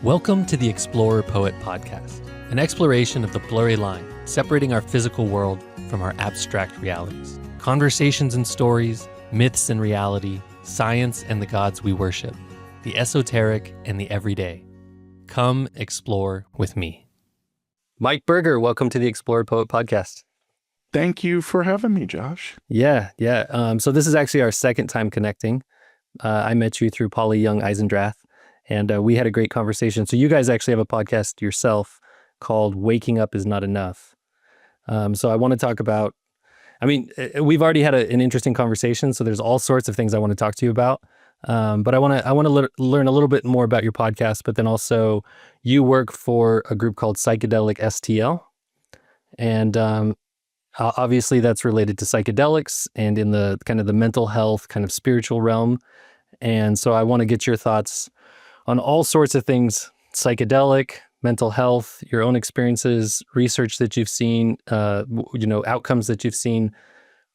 Welcome to the Explorer Poet Podcast, an exploration of the blurry line separating our physical world from our abstract realities. Conversations and stories, myths and reality, science and the gods we worship, the esoteric and the everyday. Come explore with me. Mike Berger, welcome to the Explorer Poet Podcast. Thank you for having me, Josh. Yeah. So this is actually our second time connecting. I met you through Polly Young-Eisendrath, and we had a great conversation. So you guys actually have a podcast yourself called Waking Up Is Not Enough. So I want to talk about, we've already had an interesting conversation, so there's all sorts of things I want to talk to you about. But I want to learn a little bit more about your podcast, but then also you work for a group called Psychedelic STL. And obviously that's related to psychedelics and in the kind of the mental health, kind of spiritual realm. And so I want to get your thoughts on all sorts of things, psychedelic, mental health, your own experiences, research that you've seen, outcomes that you've seen.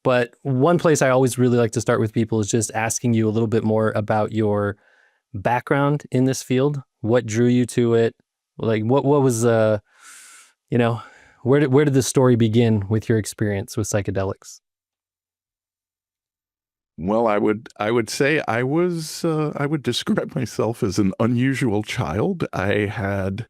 But one place I always really like to start with people is just asking you a little bit more about your background in this field. What drew you to it? Like what was, where did the story begin with your experience with psychedelics? Well, I would say I would describe myself as an unusual child. I had,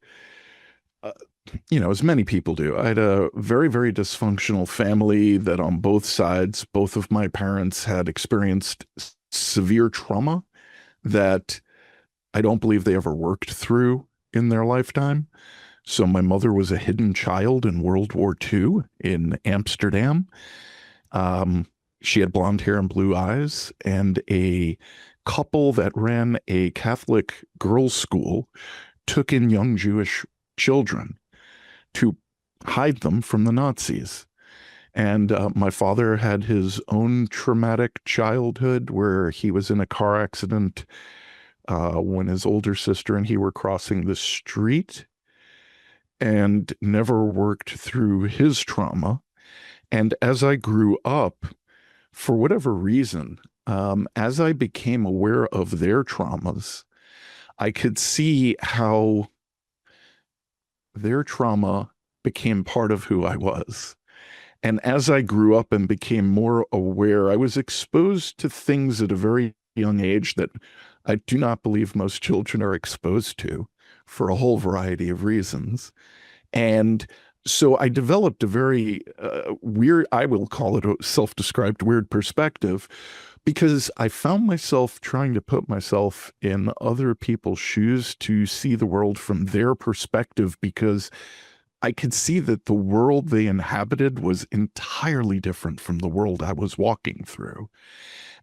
as many people do, I had a very, very dysfunctional family that on both sides, both of my parents had experienced severe trauma that I don't believe they ever worked through in their lifetime. So my mother was a hidden child in World War II in Amsterdam. She had blonde hair and blue eyes, and a couple that ran a Catholic girls' school took in young Jewish children to hide them from the Nazis. And my father had his own traumatic childhood where he was in a car accident when his older sister and he were crossing the street and never worked through his trauma. And as I grew up, for whatever reason, as I became aware of their traumas, I could see how their trauma became part of who I was. And as I grew up and became more aware, I was exposed to things at a very young age that I do not believe most children are exposed to for a whole variety of reasons. And so I developed a very weird, I will call it a self-described weird perspective, because I found myself trying to put myself in other people's shoes to see the world from their perspective, because I could see that the world they inhabited was entirely different from the world I was walking through.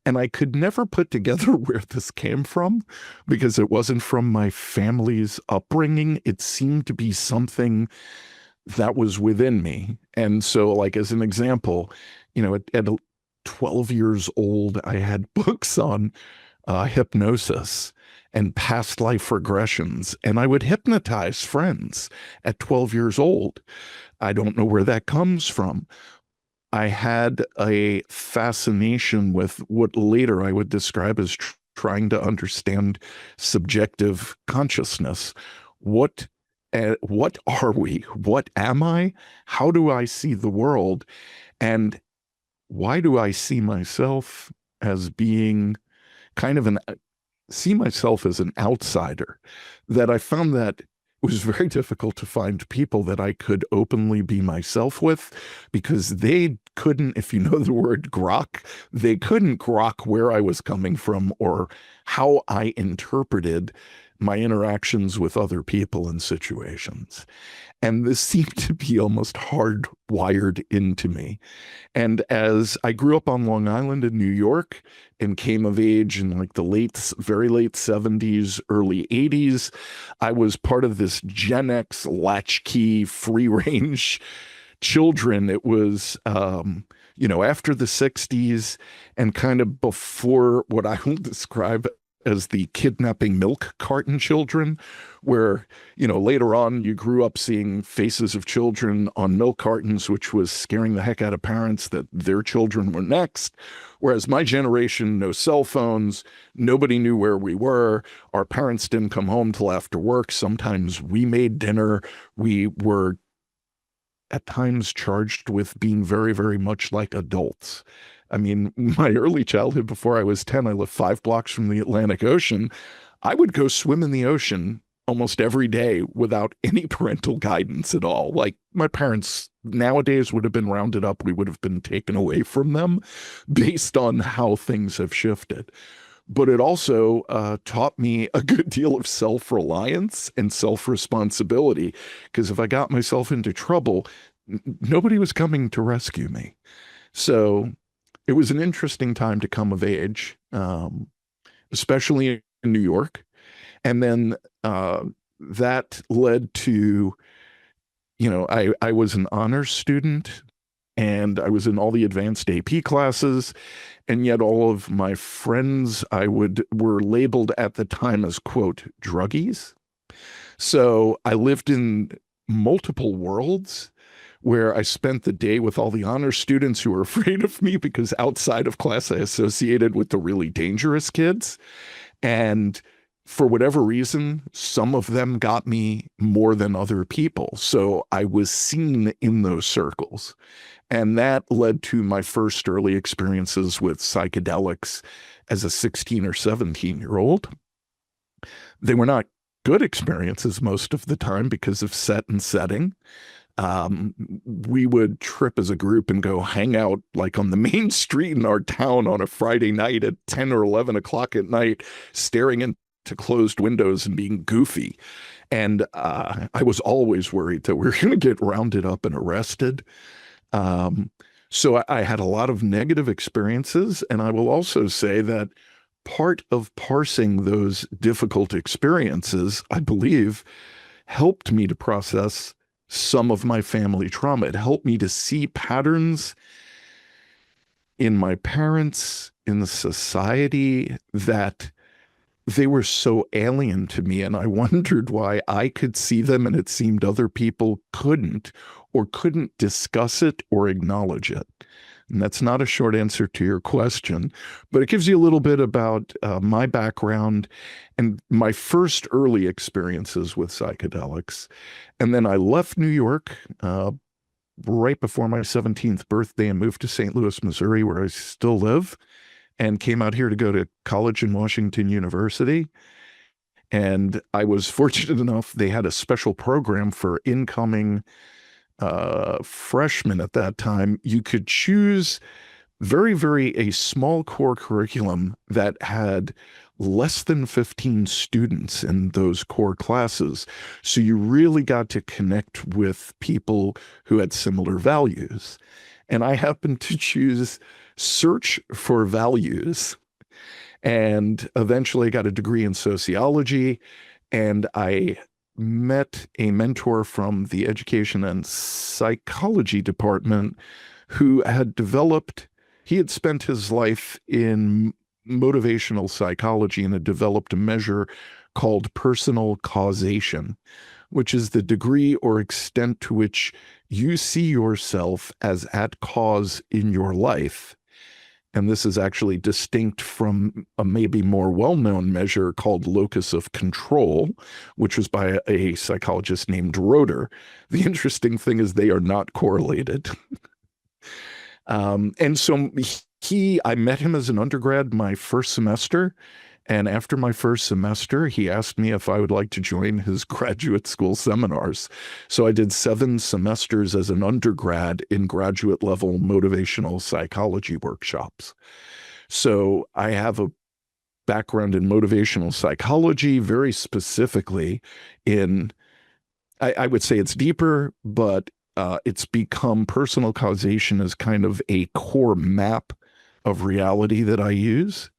And I could never put together where this came from, because it wasn't from my family's upbringing. It seemed to be something that was within me. And so, like, as an example, at 12 years old, I had books on hypnosis and past life regressions, and I would hypnotize friends at 12 years old. I don't know where that comes from. I had a fascination with what later I would describe as trying to understand subjective consciousness. What are we? What am I? How do I see the world? And why do I see myself as being see myself as an outsider? That I found that it was very difficult to find people that I could openly be myself with, because they couldn't, if you know the word grok, they couldn't grok where I was coming from or how I interpreted my interactions with other people and situations. And this seemed to be almost hardwired into me. And as I grew up on Long Island in New York and came of age in like the very late 70s, early 80s, I was part of this Gen X latchkey free range children. It was, after the 60s and kind of before what I will describe as the kidnapping milk carton children, where, later on you grew up seeing faces of children on milk cartons, which was scaring the heck out of parents that their children were next. Whereas my generation, no cell phones, nobody knew where we were. Our parents didn't come home till after work. Sometimes we made dinner. We were at times charged with being very, very much like adults. I mean, my early childhood, before I was 10, I lived 5 blocks from the Atlantic Ocean. I would go swim in the ocean almost every day without any parental guidance at all. Like, my parents nowadays would have been rounded up. We would have been taken away from them based on how things have shifted. But it also taught me a good deal of self-reliance and self-responsibility, because if I got myself into trouble, nobody was coming to rescue me. So it was an interesting time to come of age, especially in New York. And then that led to, I was an honors student, and I was in all the advanced AP classes. And yet all of my friends were labeled at the time as, quote, druggies. So I lived in multiple worlds where I spent the day with all the honor students who were afraid of me because outside of class I associated with the really dangerous kids. And for whatever reason, some of them got me more than other people. So I was seen in those circles. And that led to my first early experiences with psychedelics as a 16 or 17-year-old. They were not good experiences most of the time because of set and setting. We would trip as a group and go hang out like on the main street in our town on a Friday night at 10 or 11 o'clock at night, staring into closed windows and being goofy. And I was always worried that we were going to get rounded up and arrested. So I had a lot of negative experiences. And I will also say that part of parsing those difficult experiences, I believe, helped me to process some of my family trauma. It helped me to see patterns in my parents, in the society, that they were so alien to me. And I wondered why I could see them and it seemed other people couldn't, or couldn't discuss it or acknowledge it. And that's not a short answer to your question, but it gives you a little bit about my background and my first early experiences with psychedelics. And then I left New York right before my 17th birthday and moved to St. Louis, Missouri, where I still live, and came out here to go to college in Washington University. And I was fortunate enough, they had a special program for incoming freshmen at that time. You could choose a small core curriculum that had less than 15 students in those core classes. So you really got to connect with people who had similar values. And I happened to choose search for values, and eventually got a degree in sociology. And I met a mentor from the education and psychology department who had he had spent his life in motivational psychology and had developed a measure called personal causation, which is the degree or extent to which you see yourself as at cause in your life. And this is actually distinct from a maybe more well-known measure called locus of control, which was by a psychologist named Roeder. The interesting thing is they are not correlated. And so I met him as an undergrad my first semester. And after my first semester, he asked me if I would like to join his graduate school seminars. So I did 7 semesters as an undergrad in graduate level motivational psychology workshops. So I have a background in motivational psychology, very specifically in, I would say it's deeper, but it's become personal causation as kind of a core map of reality that I use.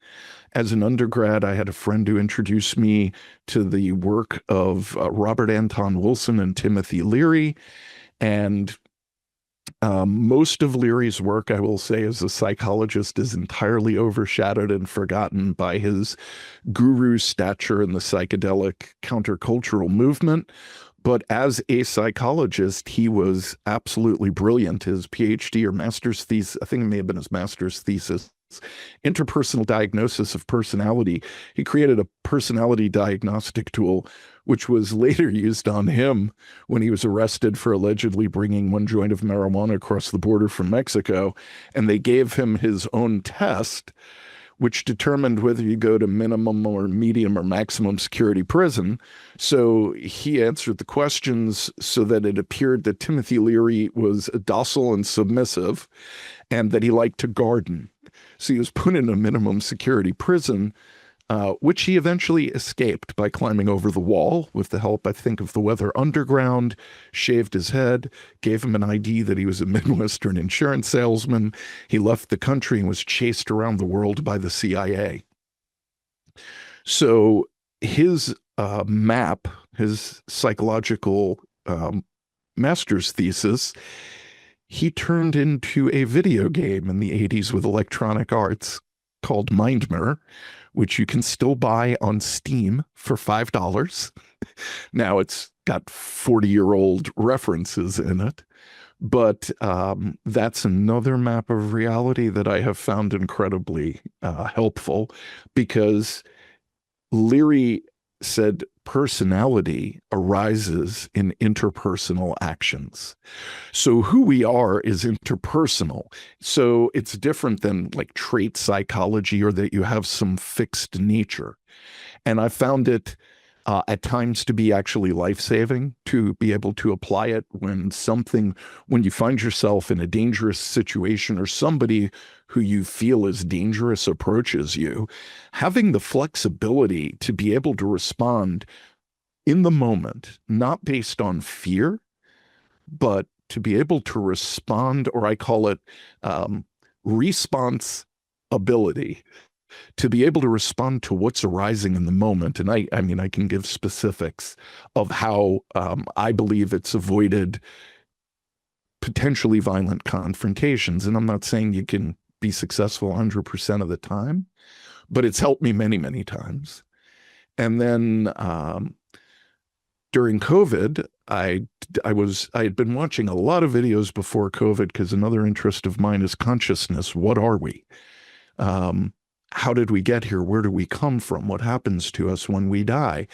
As an undergrad, I had a friend who introduced me to the work of Robert Anton Wilson and Timothy Leary. And Most of Leary's work, I will say, as a psychologist, is entirely overshadowed and forgotten by his guru stature in the psychedelic countercultural movement. But as a psychologist, he was absolutely brilliant. His PhD or master's thesis, I think it may have been his master's thesis, interpersonal diagnosis of personality. He created a personality diagnostic tool, which was later used on him when he was arrested for allegedly bringing one joint of marijuana across the border from Mexico. And they gave him his own test, which determined whether you go to minimum or medium or maximum security prison. So he answered the questions so that it appeared that Timothy Leary was docile and submissive and that he liked to garden. So he was put in a minimum security prison, which he eventually escaped by climbing over the wall with the help, I think, of the Weather Underground, shaved his head, gave him an ID that he was a Midwestern insurance salesman. He left the country and was chased around the world by the CIA. So his map, his psychological master's thesis, he turned into a video game in the 80s with Electronic Arts called Mind Mirror, which you can still buy on Steam for $5. Now it's got 40-year-old references in it. But that's another map of reality that I have found incredibly helpful, because Leary said personality arises in interpersonal actions. So who we are is interpersonal. So it's different than like trait psychology, or that you have some fixed nature. And I found it at times to be actually life-saving, to be able to apply it when you find yourself in a dangerous situation, or somebody who you feel is dangerous approaches you. Having the flexibility to be able to respond in the moment, not based on fear, but to be able to respond, or I call it response ability, to be able to respond to what's arising in the moment. And I mean, I can give specifics of how I believe it's avoided potentially violent confrontations. And I'm not saying you can be successful 100% of the time, but it's helped me many, many times. And then during COVID, I had been watching a lot of videos before COVID, because another interest of mine is consciousness. What are we? How did we get here? Where do we come from? What happens to us when we die?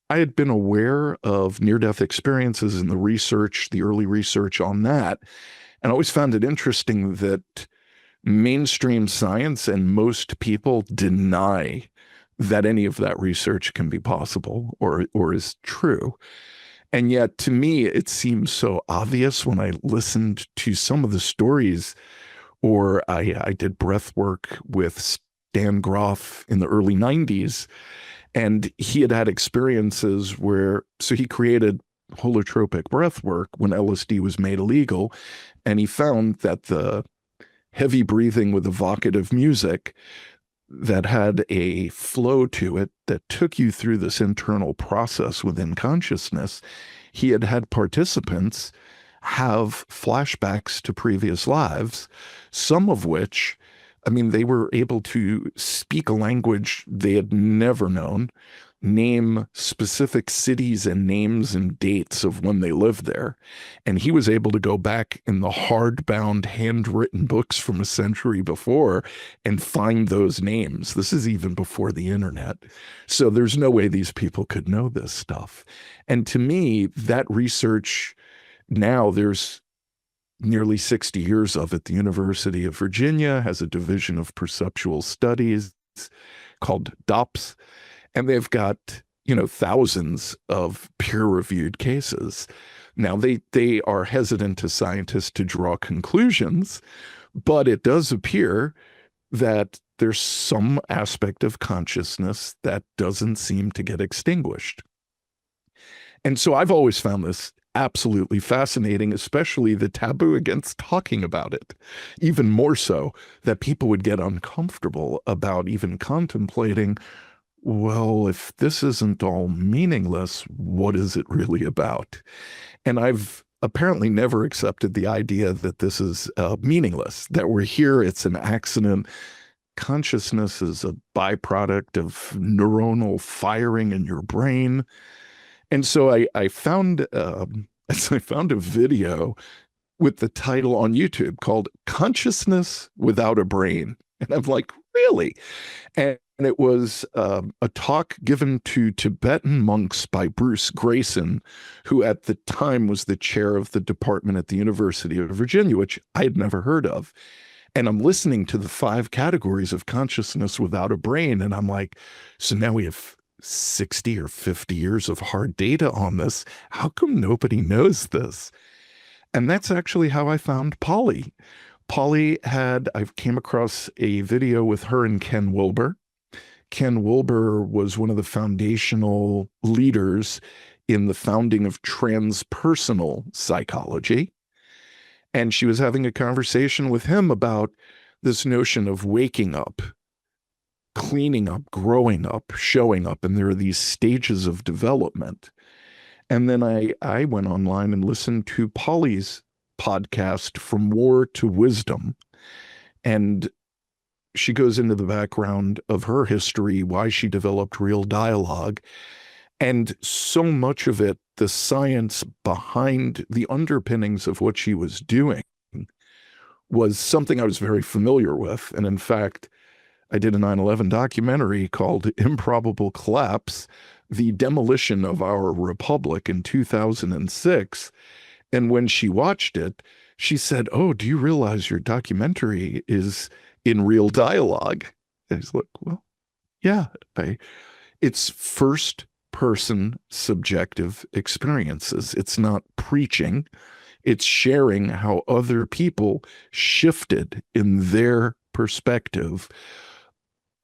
I had been aware of near-death experiences in the research, the early research on that, and I always found it interesting that mainstream science and most people deny that any of that research can be possible or is true. And yet, to me, it seems so obvious when I listened to some of the stories, or I did breath work with Stan Grof in the early 90s, and he had experiences where, so he created holotropic breath work when LSD was made illegal, and he found that the heavy breathing with evocative music that had a flow to it that took you through this internal process within consciousness, he had participants have flashbacks to previous lives, some of which, I mean, they were able to speak a language they had never known, name specific cities and names and dates of when they lived there. And he was able to go back in the hardbound, handwritten books from a century before and find those names. This is even before the internet. So there's no way these people could know this stuff. And to me, that research, now there's nearly 60 years of it. The University of Virginia has a division of perceptual studies called DOPS, and they've got, thousands of peer-reviewed cases. Now, they are hesitant as scientists to draw conclusions, but it does appear that there's some aspect of consciousness that doesn't seem to get extinguished. And so I've always found this absolutely fascinating, especially the taboo against talking about it. Even more so, that people would get uncomfortable about even contemplating, well, if this isn't all meaningless, what is it really about? And I've apparently never accepted the idea that this is meaningless, that we're here, it's an accident. Consciousness is a byproduct of neuronal firing in your brain. And so I found I found a video with the title on YouTube called Consciousness Without a Brain. And I'm like, really? And it was a talk given to Tibetan monks by Bruce Grayson, who at the time was the chair of the department at the University of Virginia, which I had never heard of. And I'm listening to the 5 categories of consciousness without a brain. And I'm like, so now we have 60 or 50 years of hard data on this. How come nobody knows this? And that's actually how I found Polly. I came across a video with her and Ken Wilbur. Ken Wilbur was one of the foundational leaders in the founding of transpersonal psychology. And she was having a conversation with him about this notion of waking up, cleaning up, growing up, showing up. And there are these stages of development. And then I went online and listened to Polly's podcast, From War to Wisdom. And she goes into the background of her history, why she developed Real Dialogue. And so much of it, the science behind the underpinnings of what she was doing, was something I was very familiar with. And in fact, I did a 9/11 documentary called Improbable Collapse, the demolition of our republic in 2006. And when she watched it, she said, "Oh, do you realize your documentary is in Real Dialogue?" And I was like, well, yeah. It's first person subjective experiences. It's not preaching. It's sharing how other people shifted in their perspective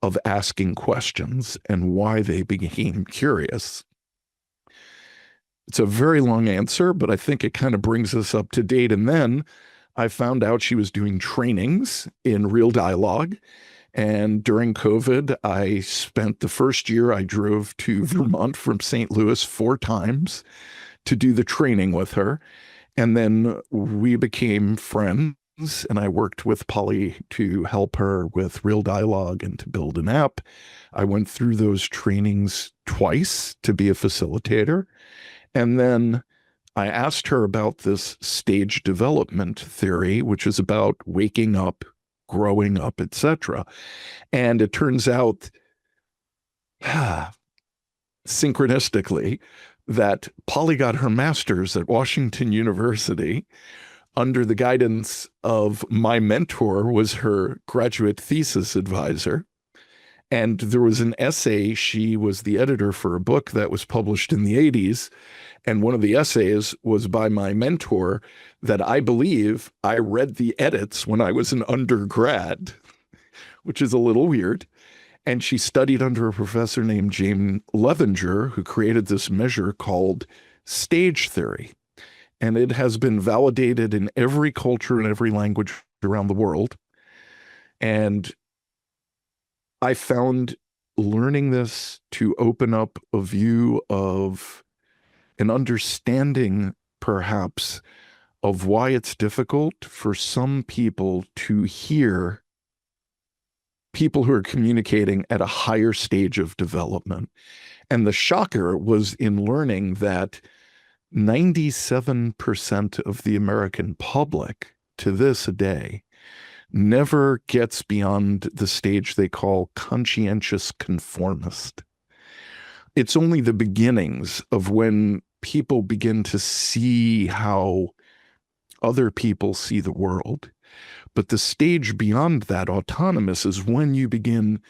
of asking questions and why they became curious. It's a very long answer, but I think it kind of brings us up to date. And then I found out she was doing trainings in Real Dialogue. And during COVID, I spent the first year, I drove to Vermont from St. Louis 4 times to do the training with her. And then we became friends, and I worked with Polly to help her with Real Dialogue and to build an app. I went through those trainings twice to be a facilitator. And then I asked her about this stage development theory, which is about waking up, growing up, etc. And it turns out, synchronistically, that Polly got her master's at Washington University under the guidance of my mentor, was her graduate thesis advisor. And there was an essay, she was the editor for a book that was published in the 80s. And one of the essays was by my mentor that I believe I read the edits when I was an undergrad, which is a little weird. And she studied under a professor named James Levenger, who created this measure called stage theory. And it has been validated in every culture and every language around the world. And I found learning this to open up a view of an understanding, perhaps, of why it's difficult for some people to hear people who are communicating at a higher stage of development. And the shocker was in learning that 97% of the American public to this day never gets beyond the stage they call conscientious conformist. It's only the beginnings of when people begin to see how other people see the world. But the stage beyond that, autonomous, is when you begin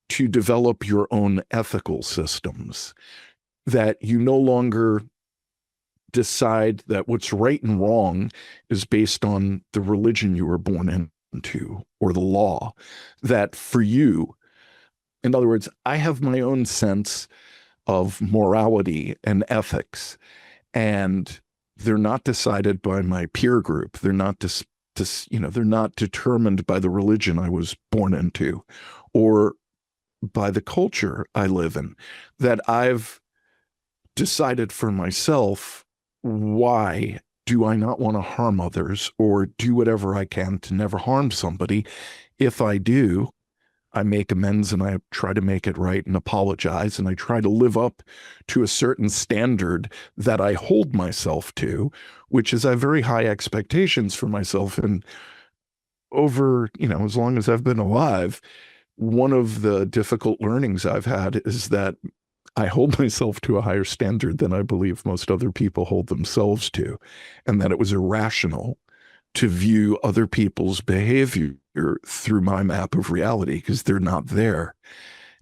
to develop your own ethical systems, that you no longer decide that what's right and wrong is based on the religion you were born into or the law. That for you, in other words, I have my own sense of morality and ethics, and they're not decided by my peer group. They're not they're not determined by the religion I was born into or by the culture I live in. That I've decided for myself why do I not want to harm others or do whatever I can to never harm somebody? If I do, I make amends and I try to make it right and apologize. And I try to live up to a certain standard that I hold myself to, which is I have very high expectations for myself. And over, as long as I've been alive, one of the difficult learnings I've had is that I hold myself to a higher standard than I believe most other people hold themselves to, and that it was irrational to view other people's behavior through my map of reality because they're not there.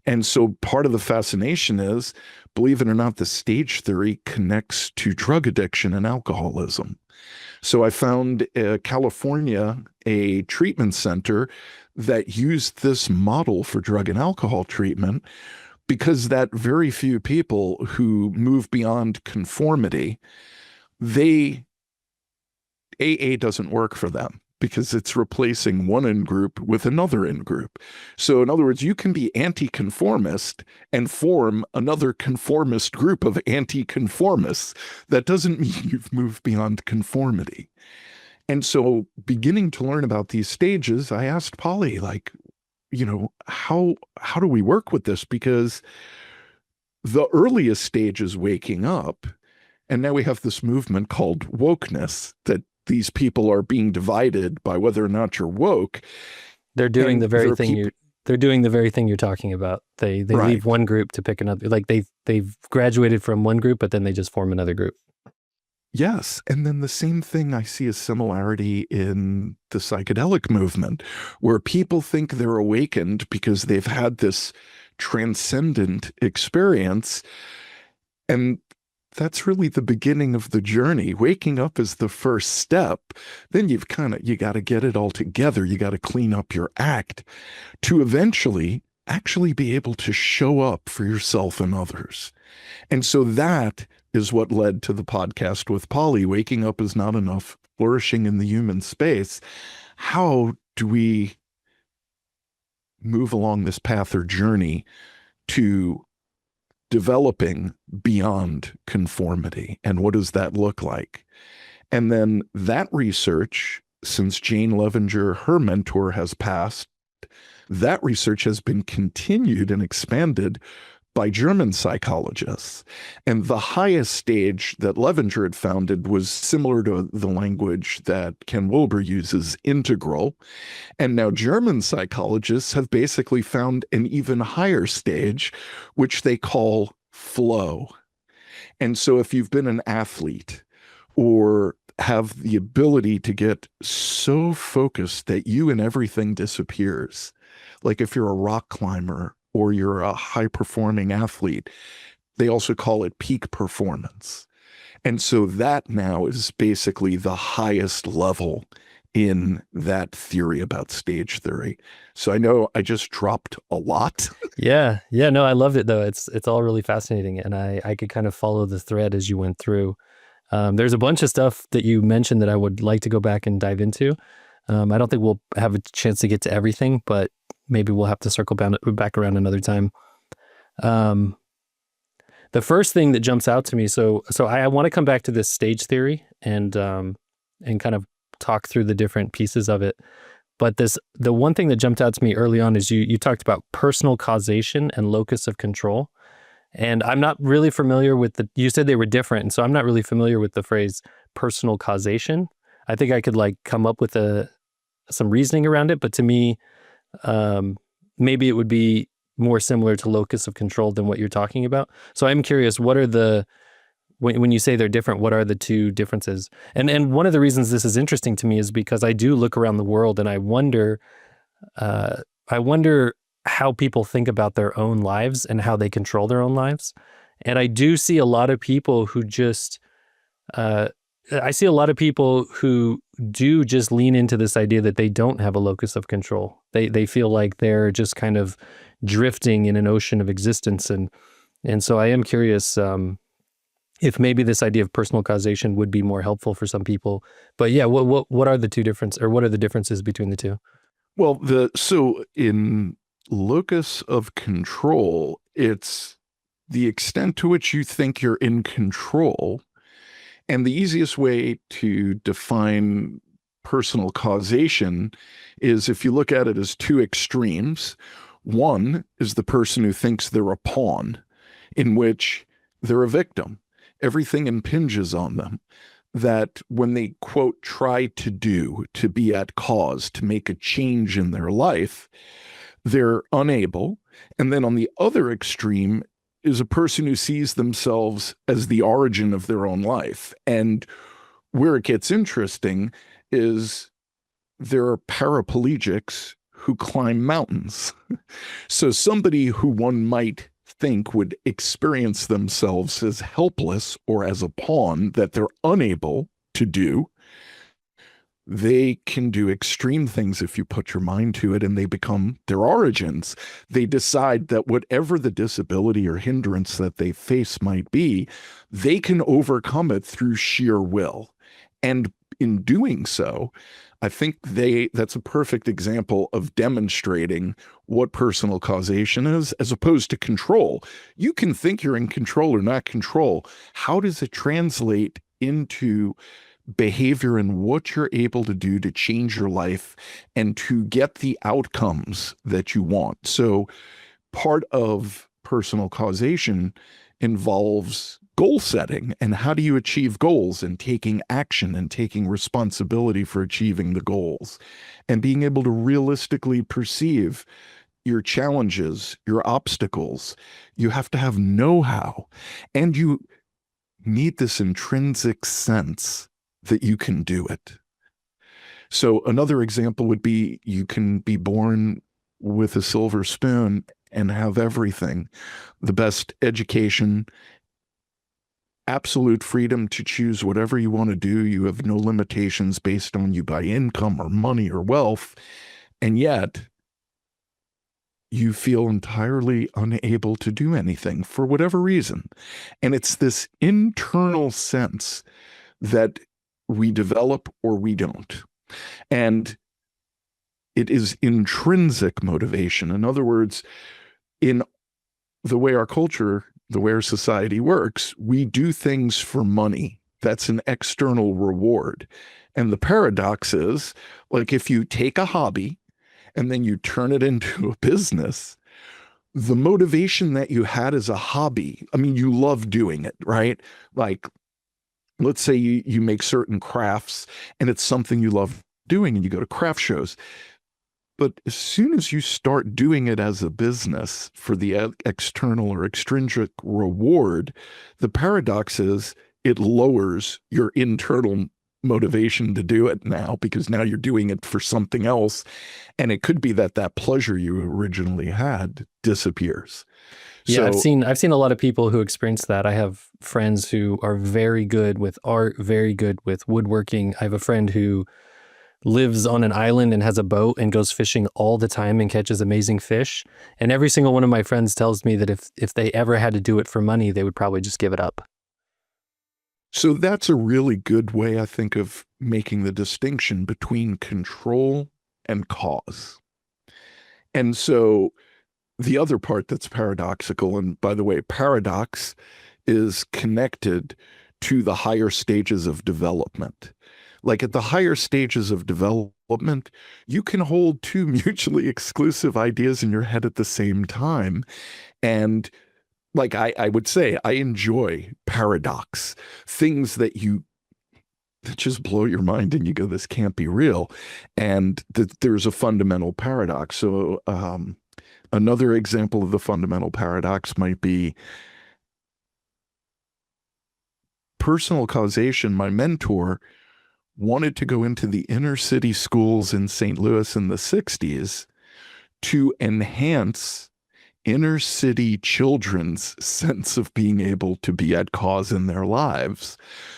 And so part of the fascination is, believe it or not, the stage theory connects to drug addiction and alcoholism. So I found California, a treatment center that used this model for drug and alcohol treatment because that very few people who move beyond conformity, AA doesn't work for them because it's replacing one in-group with another in-group. So in other words, you can be anti-conformist and form another conformist group of anti-conformists. That doesn't mean you've moved beyond conformity. And so beginning to learn about these stages, I asked Polly, how do we work with this? Because the earliest stage is waking up. And now we have this movement called wokeness, that these people are being divided by whether or not you're woke. They're doing the very thing they're doing the very thing you're talking about. They Right. leave one group to pick another. Like they've graduated from one group, but then they just form another group. Yes. And then the same thing I see a similarity in the psychedelic movement, where people think they're awakened because they've had this transcendent experience. And that's really the beginning of the journey. Waking up is the first step. Then you got to get it all together. You got to clean up your act to eventually actually be able to show up for yourself and others. And so that is what led to the podcast with Polly. Waking up is not enough. Flourishing in the human space. How do we move along this path or journey to developing beyond conformity? And what does that look like? And then that research, since Jane Levenger, her mentor, has passed, that research has been continued and expanded by German psychologists. And the highest stage that Levenger had founded was similar to the language that Ken Wilbur uses, integral. And now German psychologists have basically found an even higher stage, which they call flow. And so if you've been an athlete or have the ability to get so focused that you and everything disappears, like if you're a rock climber or you're a high-performing athlete, they also call it peak performance. And so that now is basically the highest level in that theory about stage theory. So I know I just dropped a lot. Yeah. No, I loved it though. It's all really fascinating, and I could kind of follow the thread as you went through. There's a bunch of stuff that you mentioned that I would like to go back and dive into. I don't think we'll have a chance to get to everything, but maybe we'll have to circle back around another time. The first thing that jumps out to me, so I want to come back to this stage theory and kind of talk through the different pieces of it. But the one thing that jumped out to me early on is you talked about personal causation and locus of control. And I'm not really familiar with you said they were different. And so I'm not really familiar with the phrase personal causation. I think I could come up with some reasoning around it. But to me, maybe it would be more similar to locus of control than what you're talking about. So I'm curious, what are when you say they're different, what are the two differences? And one of the reasons this is interesting to me is because I do look around the world and I wonder how people think about their own lives and how they control their own lives. And I do see a lot of people who do just lean into this idea that they don't have a locus of control. They feel like they're just kind of drifting in an ocean of existence. And so I am curious if maybe this idea of personal causation would be more helpful for some people. But yeah, what are the two differences, or what are the differences between the two? Well, so in locus of control, it's the extent to which you think you're in control And the easiest way to define personal causation is if you look at it as two extremes. One is the person who thinks they're a pawn, in which they're a victim. Everything impinges on them. That when they, quote, try to do, to be at cause, to make a change in their life, they're unable. And then on the other extreme is a person who sees themselves as the origin of their own life. And where it gets interesting is there are paraplegics who climb mountains. So somebody who one might think would experience themselves as helpless or as a pawn that they're unable to do, they can do extreme things if you put your mind to it, and they become their origins. They decide that whatever the disability or hindrance that they face might be, they can overcome it through sheer will. And in doing so, I think that's a perfect example of demonstrating what personal causation is, as opposed to control. You can think you're in control or not control. How does it translate into behavior and what you're able to do to change your life and to get the outcomes that you want? So part of personal causation involves goal setting, and how do you achieve goals, and taking action and taking responsibility for achieving the goals, and being able to realistically perceive your challenges, your obstacles. You have to have know-how, and you need this intrinsic sense that you can do it. So another example would be, you can be born with a silver spoon and have everything, the best education, absolute freedom to choose whatever you want to do. You have no limitations based on you by income or money or wealth. And yet you feel entirely unable to do anything for whatever reason. And it's this internal sense that we develop or we don't. And it is intrinsic motivation. In other words, in the way our culture, the way our society works, we do things for money. That's an external reward. And the paradox is, like, if you take a hobby and then you turn it into a business, the motivation that you had as a hobby, I mean, you love doing it, right? Like, let's say you make certain crafts and it's something you love doing and you go to craft shows. But as soon as you start doing it as a business for the external or extrinsic reward, the paradox is it lowers your internal motivation to do it now, because now you're doing it for something else. And it could be that that pleasure you originally had disappears. Yeah, So, I've seen a lot of people who experience that. I have friends who are very good with art, very good with woodworking. I have a friend who lives on an island and has a boat and goes fishing all the time and catches amazing fish. And every single one of my friends tells me that if they ever had to do it for money, they would probably just give it up. so that's a really good way, I think, of making the distinction between control and cause. And so the other part that's paradoxical, and by the way, paradox is connected to the higher stages of development. Like, at the higher stages of development, you can hold two mutually exclusive ideas in your head at the same time. And like, I would say, I enjoy paradox, things that just blow your mind and you go, this can't be real. And there's a fundamental paradox. So another example of the fundamental paradox might be personal causation. My mentor wanted to go into the inner city schools in St. Louis in the 60s to enhance inner city children's sense of being able to be at cause in their lives.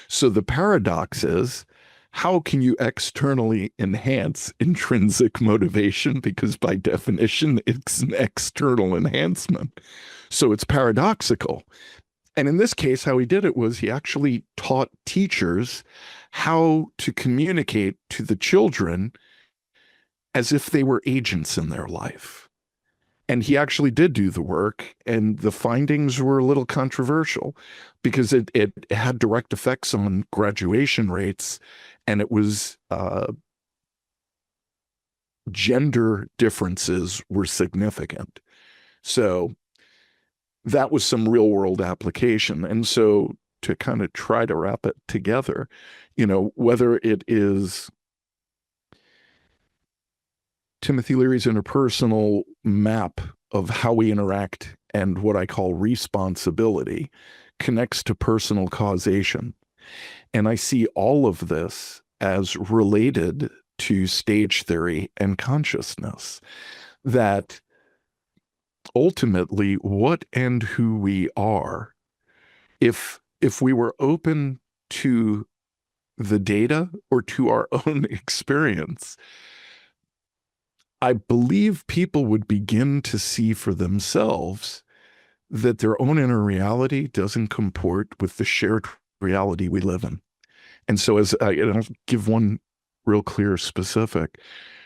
So the paradox is, how can you externally enhance intrinsic motivation? Because by definition, it's an external enhancement. So it's paradoxical. And in this case, how he did it was he actually taught teachers how to communicate to the children as if they were agents in their life. And he actually did do the work, and the findings were a little controversial because it had direct effects on graduation rates, and it was gender differences were significant. So that was some real world application. And so to kind of try to wrap it together, whether it is Timothy Leary's interpersonal map of how we interact and what I call responsibility connects to personal causation. And I see all of this as related to stage theory and consciousness, that ultimately what and who we are, if we were open to the data or to our own experience, I believe people would begin to see for themselves that their own inner reality doesn't comport with the shared reality we live in. And so I'll give one real clear specific.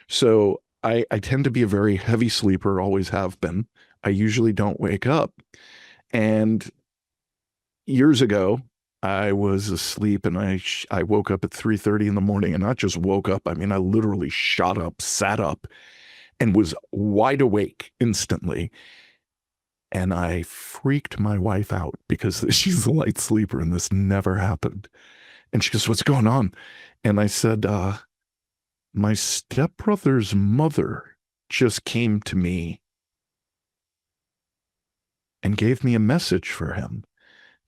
So I tend to be a very heavy sleeper, always have been. I usually don't wake up. And years ago, I was asleep and I woke up at 3:30 in the morning, and not just woke up. I mean, I literally shot up, sat up, and was wide awake instantly. And I freaked my wife out because she's a light sleeper and this never happened. And she goes, "What's going on?" And I said, my stepbrother's mother just came to me and gave me a message for him.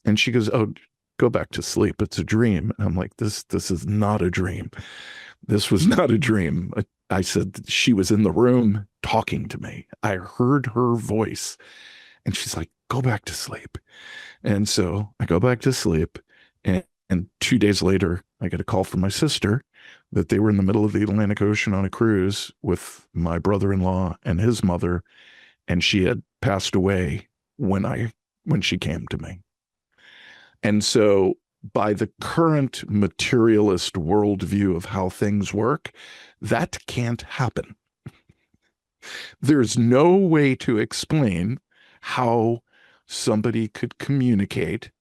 And she goes, "Oh, go back to sleep. It's a dream." And I'm like, this is not a dream. This was not a dream. I said, she was in the room talking to me. I heard her voice. And she's like, "Go back to sleep." And so I go back to sleep. And 2 days later, I get a call from my sister that they were in the middle of the Atlantic Ocean on a cruise with my brother-in-law and his mother. And she had passed away when she came to me. And so by the current materialist worldview of how things work, that can't happen. There's no way to explain how somebody could communicate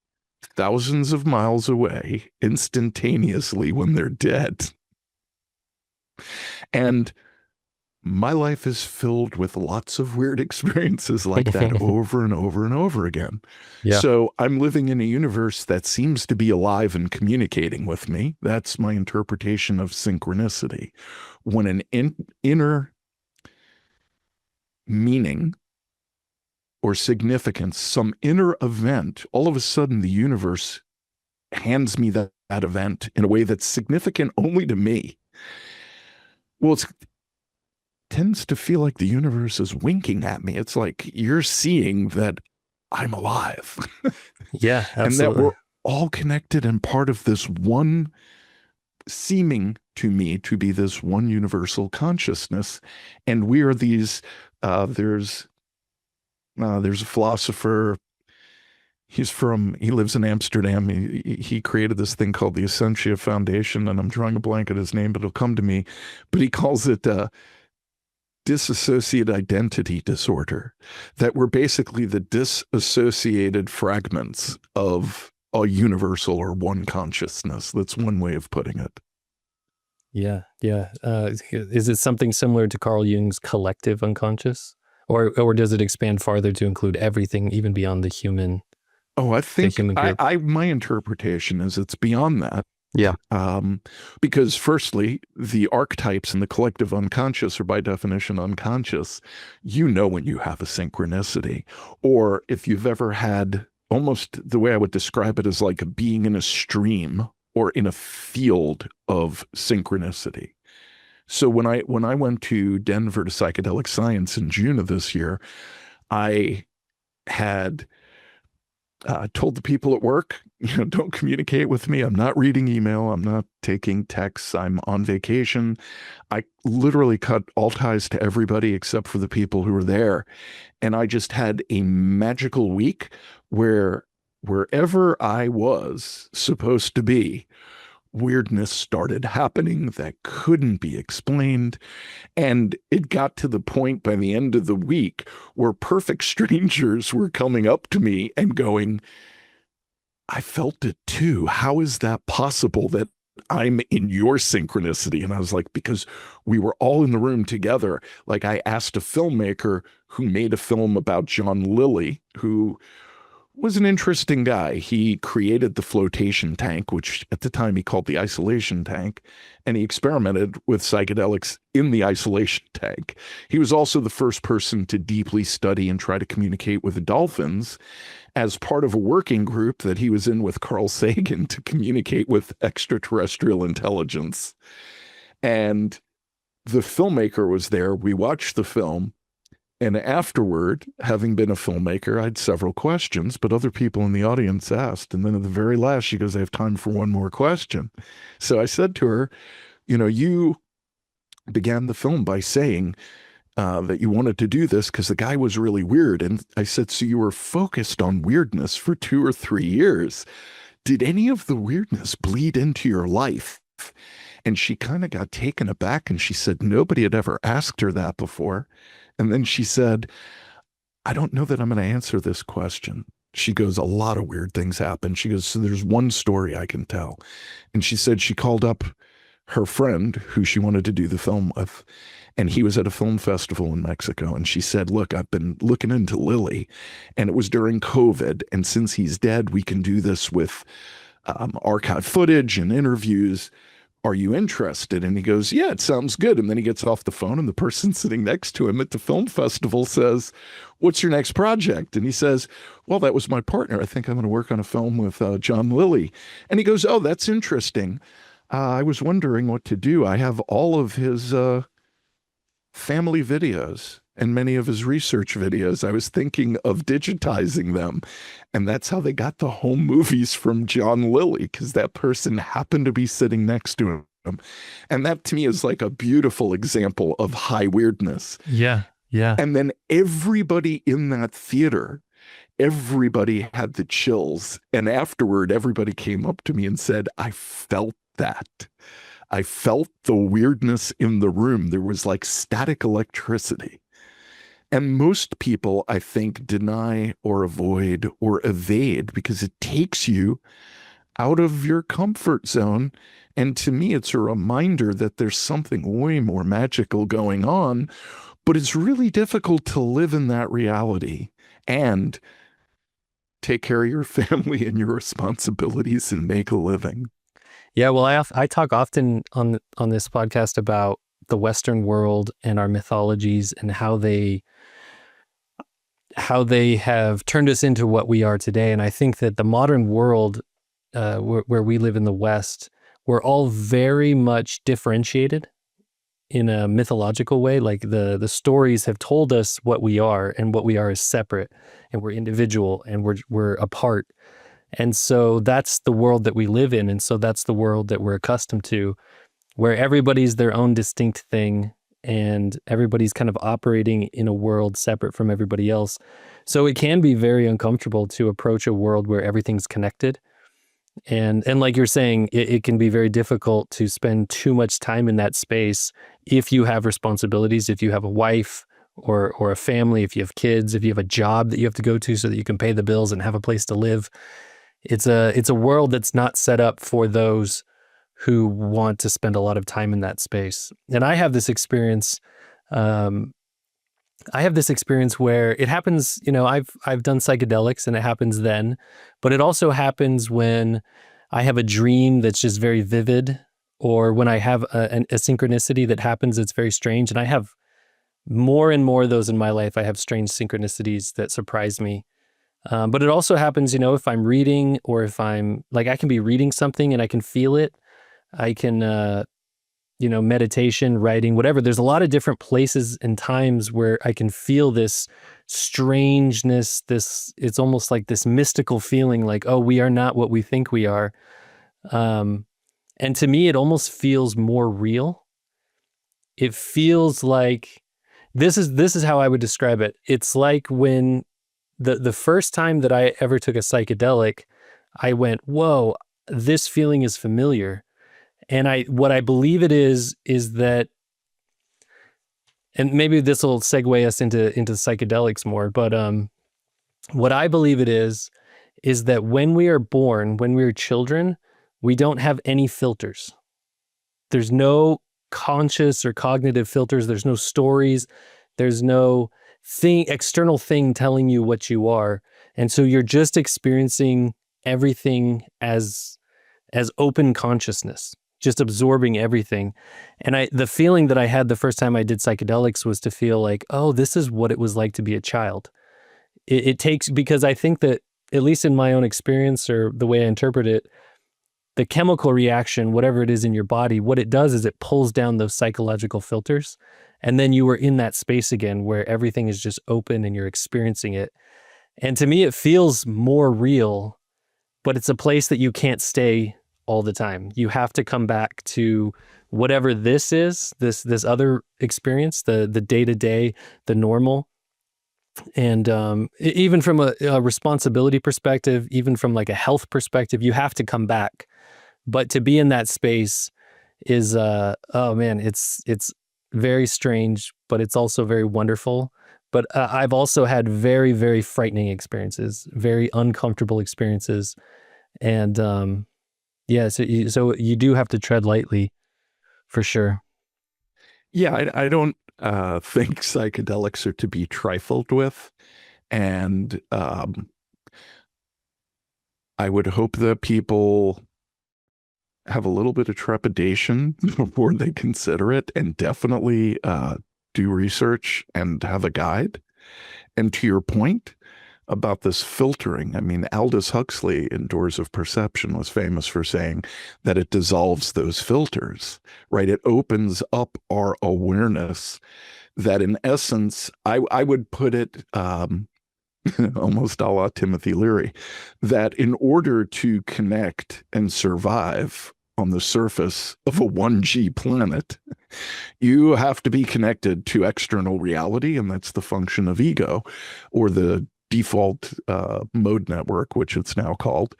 thousands of miles away instantaneously when they're dead. And my life is filled with lots of weird experiences like that over and over and over again. Yeah. So I'm living in a universe that seems to be alive and communicating with me. That's my interpretation of synchronicity. When an inner meaning or significance, some inner event, all of a sudden the universe hands me that event in a way that's significant only to me. Well, it tends to feel like the universe is winking at me. It's like you're seeing that I'm alive. Yeah, absolutely. And that we're all connected and part of this one, seeming to me to be this one universal consciousness. And we are these, there's a philosopher, he lives in Amsterdam. He created this thing called the Essentia Foundation, and I'm drawing a blank at his name, but it'll come to me. But he calls it dissociated identity disorder, that we're basically the disassociated fragments of a universal or one consciousness. That's one way of putting it. Yeah. Is it something similar to Carl Jung's collective unconscious? Or does it expand farther to include everything, even beyond the human? Oh, I think my interpretation is it's beyond that. Yeah. Because firstly, the archetypes in the collective unconscious are by definition unconscious. You know when you have a synchronicity, or if you've ever had, almost the way I would describe it is like being in a stream or in a field of synchronicity. So when I went to Denver to Psychedelic Science in June of this year, I had told the people at work, don't communicate with me. I'm not reading email. I'm not taking texts. I'm on vacation. I literally cut all ties to everybody except for the people who were there. And I just had a magical week where wherever I was supposed to be weirdness started happening that couldn't be explained. And it got to the point by the end of the week where perfect strangers were coming up to me and going, I felt it too. How is that possible that I'm in your synchronicity? And I was like, because we were all in the room together. Like, I asked a filmmaker who made a film about John Lilly, who was an interesting guy. He created the flotation tank, which at the time he called the isolation tank, and he experimented with psychedelics in the isolation tank. He was also the first person to deeply study and try to communicate with dolphins as part of a working group that he was in with Carl Sagan to communicate with extraterrestrial intelligence. And the filmmaker was there. We watched the film. And afterward, having been a filmmaker, I had several questions, but other people in the audience asked. And then at the very last, she goes, I have time for one more question. So I said to her, you began the film by saying that you wanted to do this because the guy was really weird. And I said, so you were focused on weirdness for 2 or 3 years. Did any of the weirdness bleed into your life? And she kind of got taken aback and she said nobody had ever asked her that before. And then she said, I don't know that I'm going to answer this question. She goes, a lot of weird things happen. She goes, so there's one story I can tell. And she said she called up her friend who she wanted to do the film with, and he was at a film festival in Mexico. And she said, look, I've been looking into Lilly, and it was during COVID. And since he's dead, we can do this with archive footage and interviews. Are you interested? And he goes, yeah, it sounds good. And then he gets off the phone and the person sitting next to him at the film festival says, what's your next project? And he says, well, that was my partner. I think I'm going to work on a film with John Lilly. And he goes, oh, that's interesting. I was wondering what to do. I have all of his family videos and many of his research videos. I was thinking of digitizing them. And that's how they got the home movies from John Lilly, because that person happened to be sitting next to him. And that to me is like a beautiful example of high weirdness. Yeah. Yeah. And then everybody in that theater, everybody had the chills. And afterward, everybody came up to me and said, I felt that. I felt the weirdness in the room. There was like static electricity. And most people, I think, deny or avoid or evade because it takes you out of your comfort zone. And to me, it's a reminder that there's something way more magical going on, but it's really difficult to live in that reality and take care of your family and your responsibilities and make a living. Yeah, well, I talk often on this podcast about the Western world and our mythologies and how they have turned us into what we are today. And I think that the modern world, where we live in the West, we're all very much differentiated in a mythological way. Like the stories have told us what we are, and what we are is separate, and we're individual, and we're apart. And so that's the world that we live in. And so that's the world that we're accustomed to, where everybody's their own distinct thing and everybody's kind of operating in a world separate from everybody else. So it can be very uncomfortable to approach a world where everything's connected. And like you're saying, it can be very difficult to spend too much time in that space if you have responsibilities, if you have a wife or a family, if you have kids, if you have a job that you have to go to so that you can pay the bills and have a place to live. It's a world that's not set up for those who want to spend a lot of time in that space. And I have this experience. I have this experience where it happens. I've done psychedelics, and it happens then, but it also happens when I have a dream that's just very vivid, or when I have a synchronicity that happens that's very strange. And I have more and more of those in my life. I have strange synchronicities that surprise me. But it also happens, if I'm reading, or if I'm like, I can be reading something and I can feel it. I can, meditation, writing, whatever. There's a lot of different places and times where I can feel this strangeness, it's almost like this mystical feeling like, oh, we are not what we think we are. And to me, it almost feels more real. It feels like, this is how I would describe it. It's like when the first time that I ever took a psychedelic, I went, whoa, this feeling is familiar. And what I believe it is that, and maybe this will segue us into psychedelics more, but what I believe it is that when we are born, when we are children, we don't have any filters. There's no conscious or cognitive filters. There's no stories. There's no external thing telling you what you are. And so you're just experiencing everything as open consciousness, just absorbing everything. And the feeling that I had the first time I did psychedelics was to feel like, oh, this is what it was like to be a child. It takes, because I think that, at least in my own experience or the way I interpret it, the chemical reaction, whatever it is in your body, what it does is it pulls down those psychological filters. And then you are in that space again where everything is just open and you're experiencing it. And to me, it feels more real, but it's a place that you can't stay all the time. You have to come back to whatever this is, this other experience, the day-to-day, the normal. And even from a responsibility perspective, even from like a health perspective, you have to come back. But to be in that space is, oh man, it's very strange, but it's also very wonderful. But I've also had very, very frightening experiences, very uncomfortable experiences. And yeah, so you do have to tread lightly, for sure. Yeah, I don't think psychedelics are to be trifled with. And I would hope that people have a little bit of trepidation before they consider it, and definitely do research and have a guide. And to your point about this filtering, I mean, Aldus Huxley in Doors of Perception was famous for saying that it dissolves those filters, right? It opens up our awareness that, in essence, I would put it almost a la Timothy Leary, that in order to connect and survive on the surface of a 1G planet, you have to be connected to external reality, and that's the function of ego, or the default mode network, which it's now called.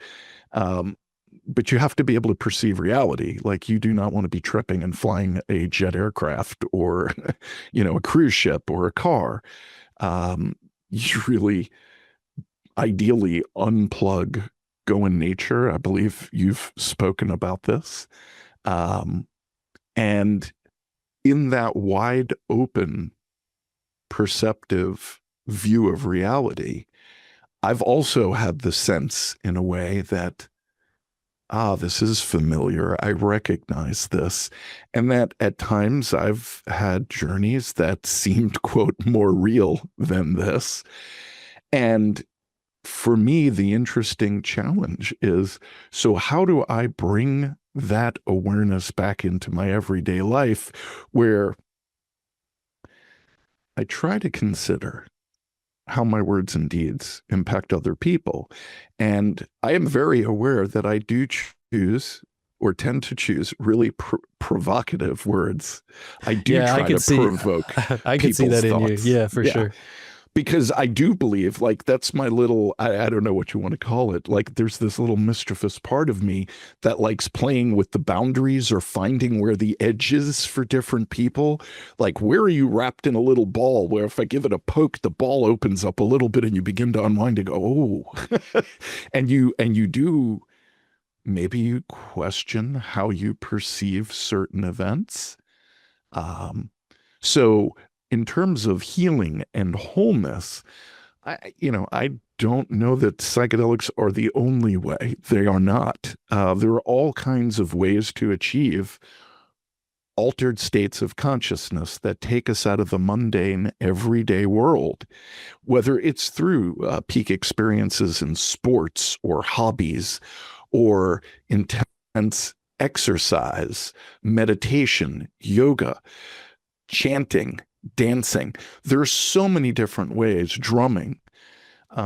But you have to be able to perceive reality. Like, you do not want to be tripping and flying a jet aircraft or, a cruise ship or a car. You really ideally unplug, go in nature. I believe you've spoken about this. And in that wide open, perceptive view of reality, I've also had the sense, in a way, that, this is familiar. I recognize this. And that at times I've had journeys that seemed, quote, more real than this. And for me, the interesting challenge is, so how do I bring that awareness back into my everyday life, where I try to consider how my words and deeds impact other people? And I am very aware that I do choose, or tend to choose, really provocative words. I do try to provoke I can see that in you. Yeah, for sure. Because I do believe, like, that's my little, I don't know what you want to call it. Like, there's this little mischievous part of me that likes playing with the boundaries or finding where the edge is for different people. Like, where are you wrapped in a little ball where if I give it a poke, the ball opens up a little bit and you begin to unwind and go, oh, and you do, maybe you question how you perceive certain events. So in terms of healing and wholeness, I don't know that psychedelics are the only way. They are not. There are all kinds of ways to achieve altered states of consciousness that take us out of the mundane, everyday world, whether it's through peak experiences in sports or hobbies, or intense exercise, meditation, yoga, chanting, dancing. There's so many different ways, drumming.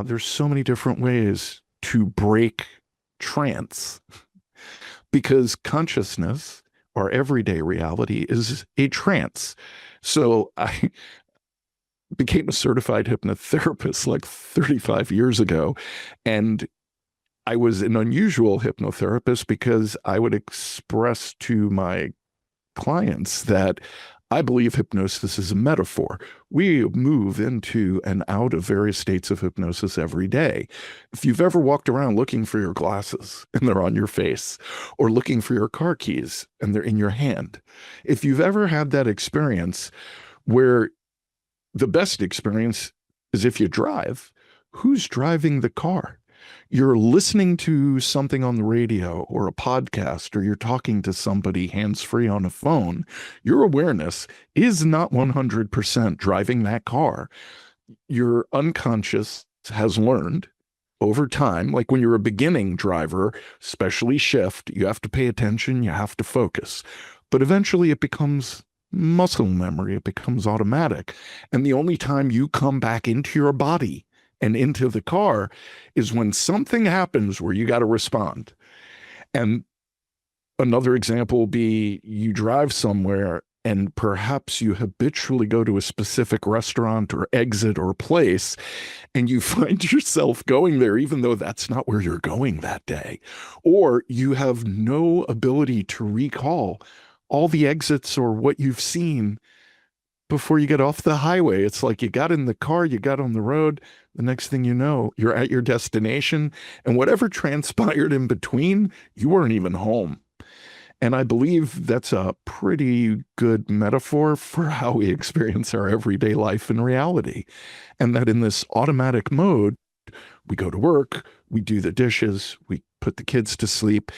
There's so many different ways to break trance, because consciousness, our everyday reality, is a trance. So I became a certified hypnotherapist like 35 years ago. And I was an unusual hypnotherapist because I would express to my clients that I believe hypnosis is a metaphor. We move into and out of various states of hypnosis every day. If you've ever walked around looking for your glasses and they're on your face, or looking for your car keys and they're in your hand, if you've ever had that experience where the best experience is if you drive, who's driving the car? You're listening to something on the radio or a podcast, or you're talking to somebody hands-free on a phone. Your awareness is not 100% driving that car. Your unconscious has learned over time, like when you're a beginning driver, especially shift, you have to pay attention, you have to focus. But eventually it becomes muscle memory, it becomes automatic. And the only time you come back into your body and into the car is when something happens where you got to respond. And another example will be you drive somewhere and perhaps you habitually go to a specific restaurant or exit or place, and you find yourself going there even though that's not where you're going that day. Or you have no ability to recall all the exits or what you've seen before you get off the highway. It's like you got in the car, you got on the road. The next thing you know, you're at your destination, and whatever transpired in between, you weren't even home. And I believe that's a pretty good metaphor for how we experience our everyday life in reality. And that in this automatic mode, we go to work, we do the dishes, we put the kids to sleep.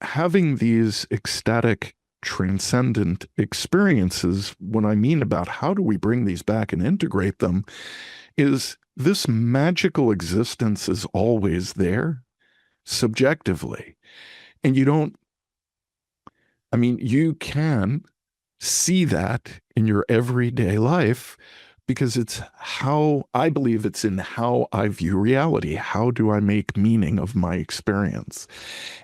Having these ecstatic, transcendent experiences, what I mean about how do we bring these back and integrate them, is this magical existence is always there subjectively. And you can see that in your everyday life because it's how I believe it's in how I view reality. How do I make meaning of my experience?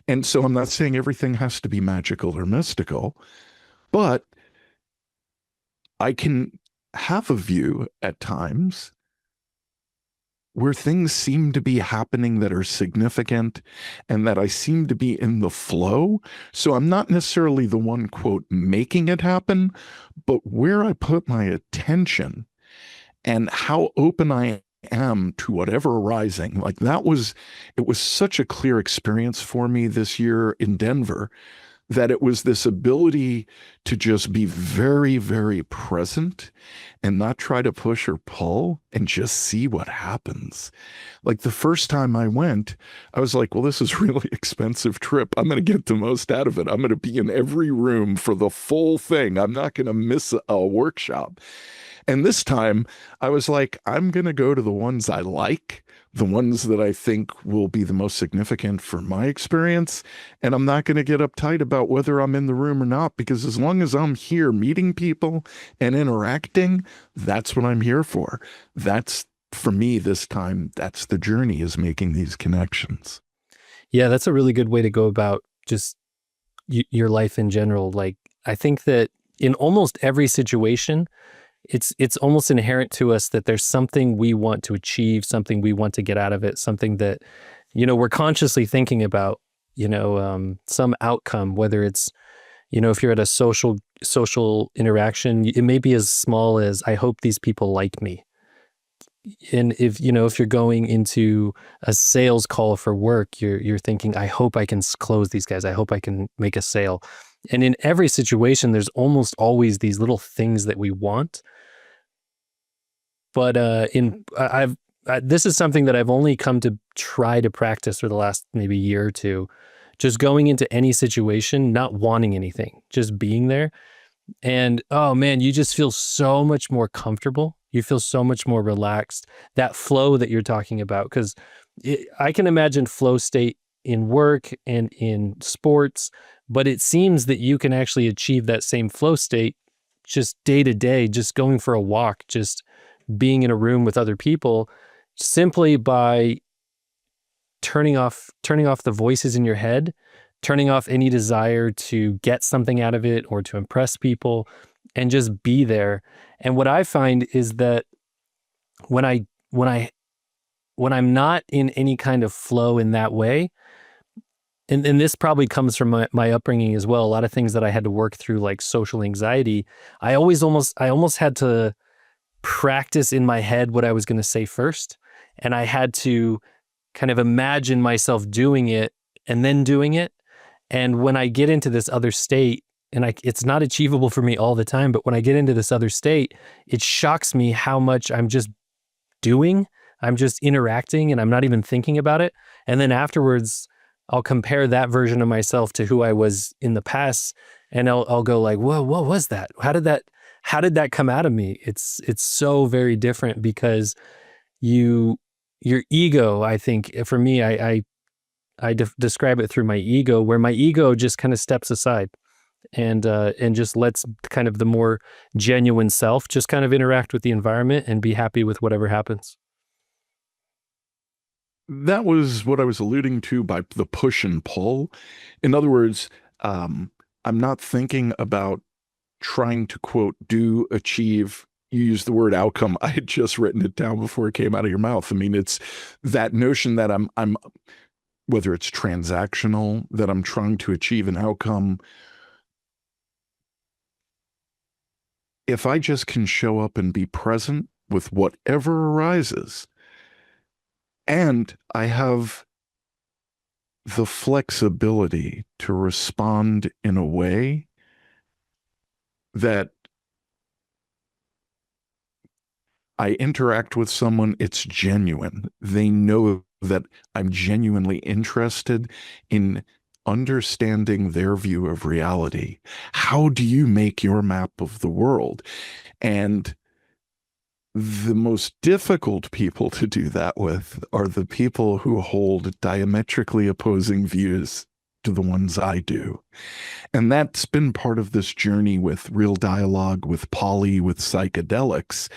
And so I'm not saying everything has to be magical or mystical, but I can have a view at times where things seem to be happening that are significant and that I seem to be in the flow. So I'm not necessarily the one, quote, making it happen, but where I put my attention and how open I am to whatever arising. Like it was such a clear experience for me this year in Denver that it was this ability to just be very, very present and not try to push or pull and just see what happens. Like the first time I went, I was like, well, this is a really expensive trip. I'm going to get the most out of it. I'm going to be in every room for the full thing. I'm not going to miss a workshop. And this time I was like, I'm going to go to the ones I like, the ones that I think will be the most significant for my experience. And I'm not going to get uptight about whether I'm in the room or not, because as long as I'm here meeting people and interacting, that's what I'm here for. That's, for me this time, that's the journey, is making these connections. Yeah, that's a really good way to go about just your life in general. Like, I think that in almost every situation, it's almost inherent to us that there's something we want to achieve, something we want to get out of it, something that, we're consciously thinking about, some outcome, whether it's, if you're at a social interaction, it may be as small as, I hope these people like me. And if you're going into a sales call for work, you're thinking, I hope I can close these guys. I hope I can make a sale. And in every situation, there's almost always these little things that we want. But this is something that I've only come to try to practice for the last maybe year or two, just going into any situation, not wanting anything, just being there. And oh man, you just feel so much more comfortable. You feel so much more relaxed. That flow that you're talking about, because I can imagine flow state in work and in sports, but it seems that you can actually achieve that same flow state just day to day, just going for a walk, just being in a room with other people, simply by turning off the voices in your head, turning off any desire to get something out of it or to impress people, and just be there. And what I find is that when I when I'm not in any kind of flow in that way, and this probably comes from my upbringing as well. A lot of things that I had to work through, like social anxiety, I almost had to practice in my head what I was going to say first. And I had to kind of imagine myself doing it and then doing it. And when I get into this other state, and it's not achievable for me all the time, but when I get into this other state, it shocks me how much I'm just doing, I'm just interacting, and I'm not even thinking about it. And then afterwards, I'll compare that version of myself to who I was in the past, and I'll go like, whoa, what was that? How did that come out of me? It's so very different because your ego, I think for me, I describe it through my ego, where my ego just kind of steps aside and just lets kind of the more genuine self just kind of interact with the environment and be happy with whatever happens. That was what I was alluding to by the push and pull. In other words, I'm not thinking about trying to, quote, do, achieve. You used the word outcome. I had just written it down before it came out of your mouth. I mean, it's that notion that I'm whether it's transactional, that I'm trying to achieve an outcome. If I just can show up and be present with whatever arises, and I have the flexibility to respond in a way that I interact with someone, it's genuine. They know that I'm genuinely interested in understanding their view of reality. How do you make your map of the world? And the most difficult people to do that with are the people who hold diametrically opposing views to the ones I do. And that's been part of this journey with Real Dialogue, with Polly, with Psychedelics,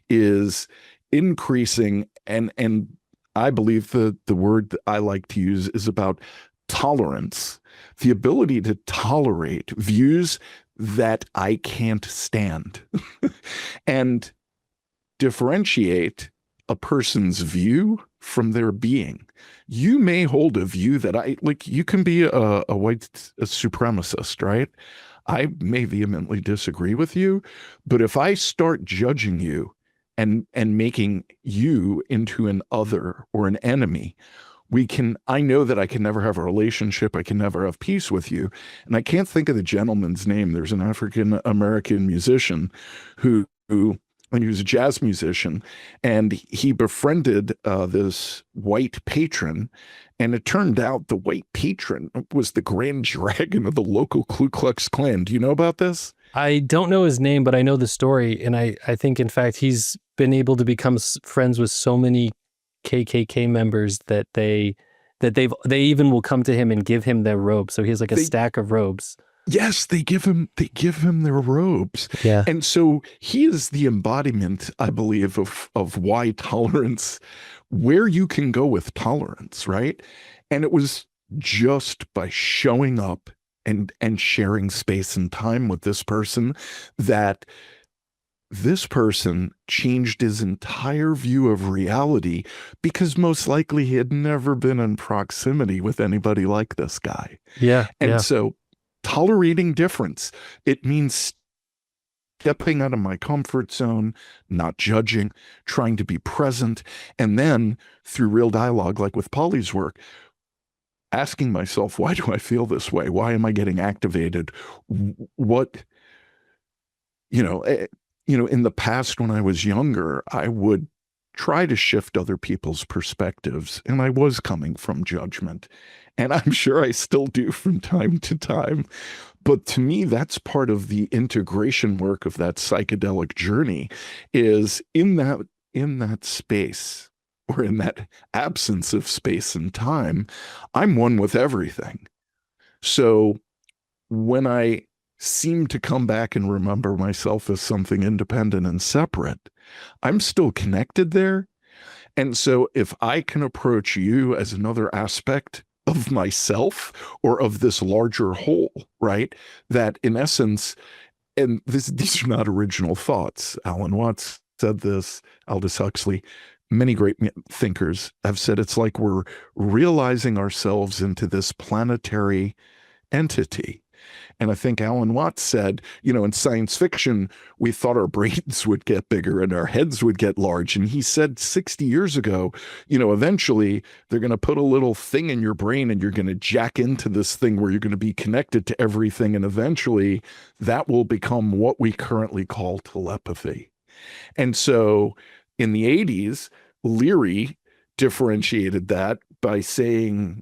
is increasing, and I believe the word that I like to use is about tolerance, the ability to tolerate views that I can't stand. And differentiate a person's view from their being. You may hold a view that you can be a white supremacist, right? I may vehemently disagree with you, but if I start judging you and making you into an other or an enemy, I know that I can never have a relationship. I can never have peace with you. And I can't think of the gentleman's name. There's an African-American musician who and he was a jazz musician, and he befriended this white patron, and it turned out the white patron was the grand dragon of the local Ku Klux Klan. Do you know about this? I don't know his name, but I know the story, and I think, in fact, he's been able to become friends with so many KKK members that they even will come to him and give him their robes. So he has like a stack of robes. Yes, they give him their robes. Yeah. And so he is the embodiment, I believe, of why tolerance, where you can go with tolerance, right? And it was just by showing up and sharing space and time with this person that this person changed his entire view of reality, because most likely he had never been in proximity with anybody like this guy. Yeah. And so tolerating difference, it means stepping out of my comfort zone, not judging, trying to be present, and then through Real Dialogue, like with Polly's work, asking myself, why do I feel this way? Why am I getting activated? What, in the past when I was younger, I would try to shift other people's perspectives, and I was coming from judgment. And I'm sure I still do from time to time. But to me, that's part of the integration work of that psychedelic journey, is in that space, or in that absence of space and time, I'm one with everything. So when I seem to come back and remember myself as something independent and separate, I'm still connected there. And so if I can approach you as another aspect of myself or of this larger whole, right? That in essence, and these are not original thoughts. Alan Watts said this, Aldus Huxley, many great thinkers have said it's like we're realizing ourselves into this planetary entity. And I think Alan Watts said, in science fiction, we thought our brains would get bigger and our heads would get large. And he said 60 years ago, eventually they're going to put a little thing in your brain and you're going to jack into this thing where you're going to be connected to everything. And eventually that will become what we currently call telepathy. And so in the 80s, Leary differentiated that by saying,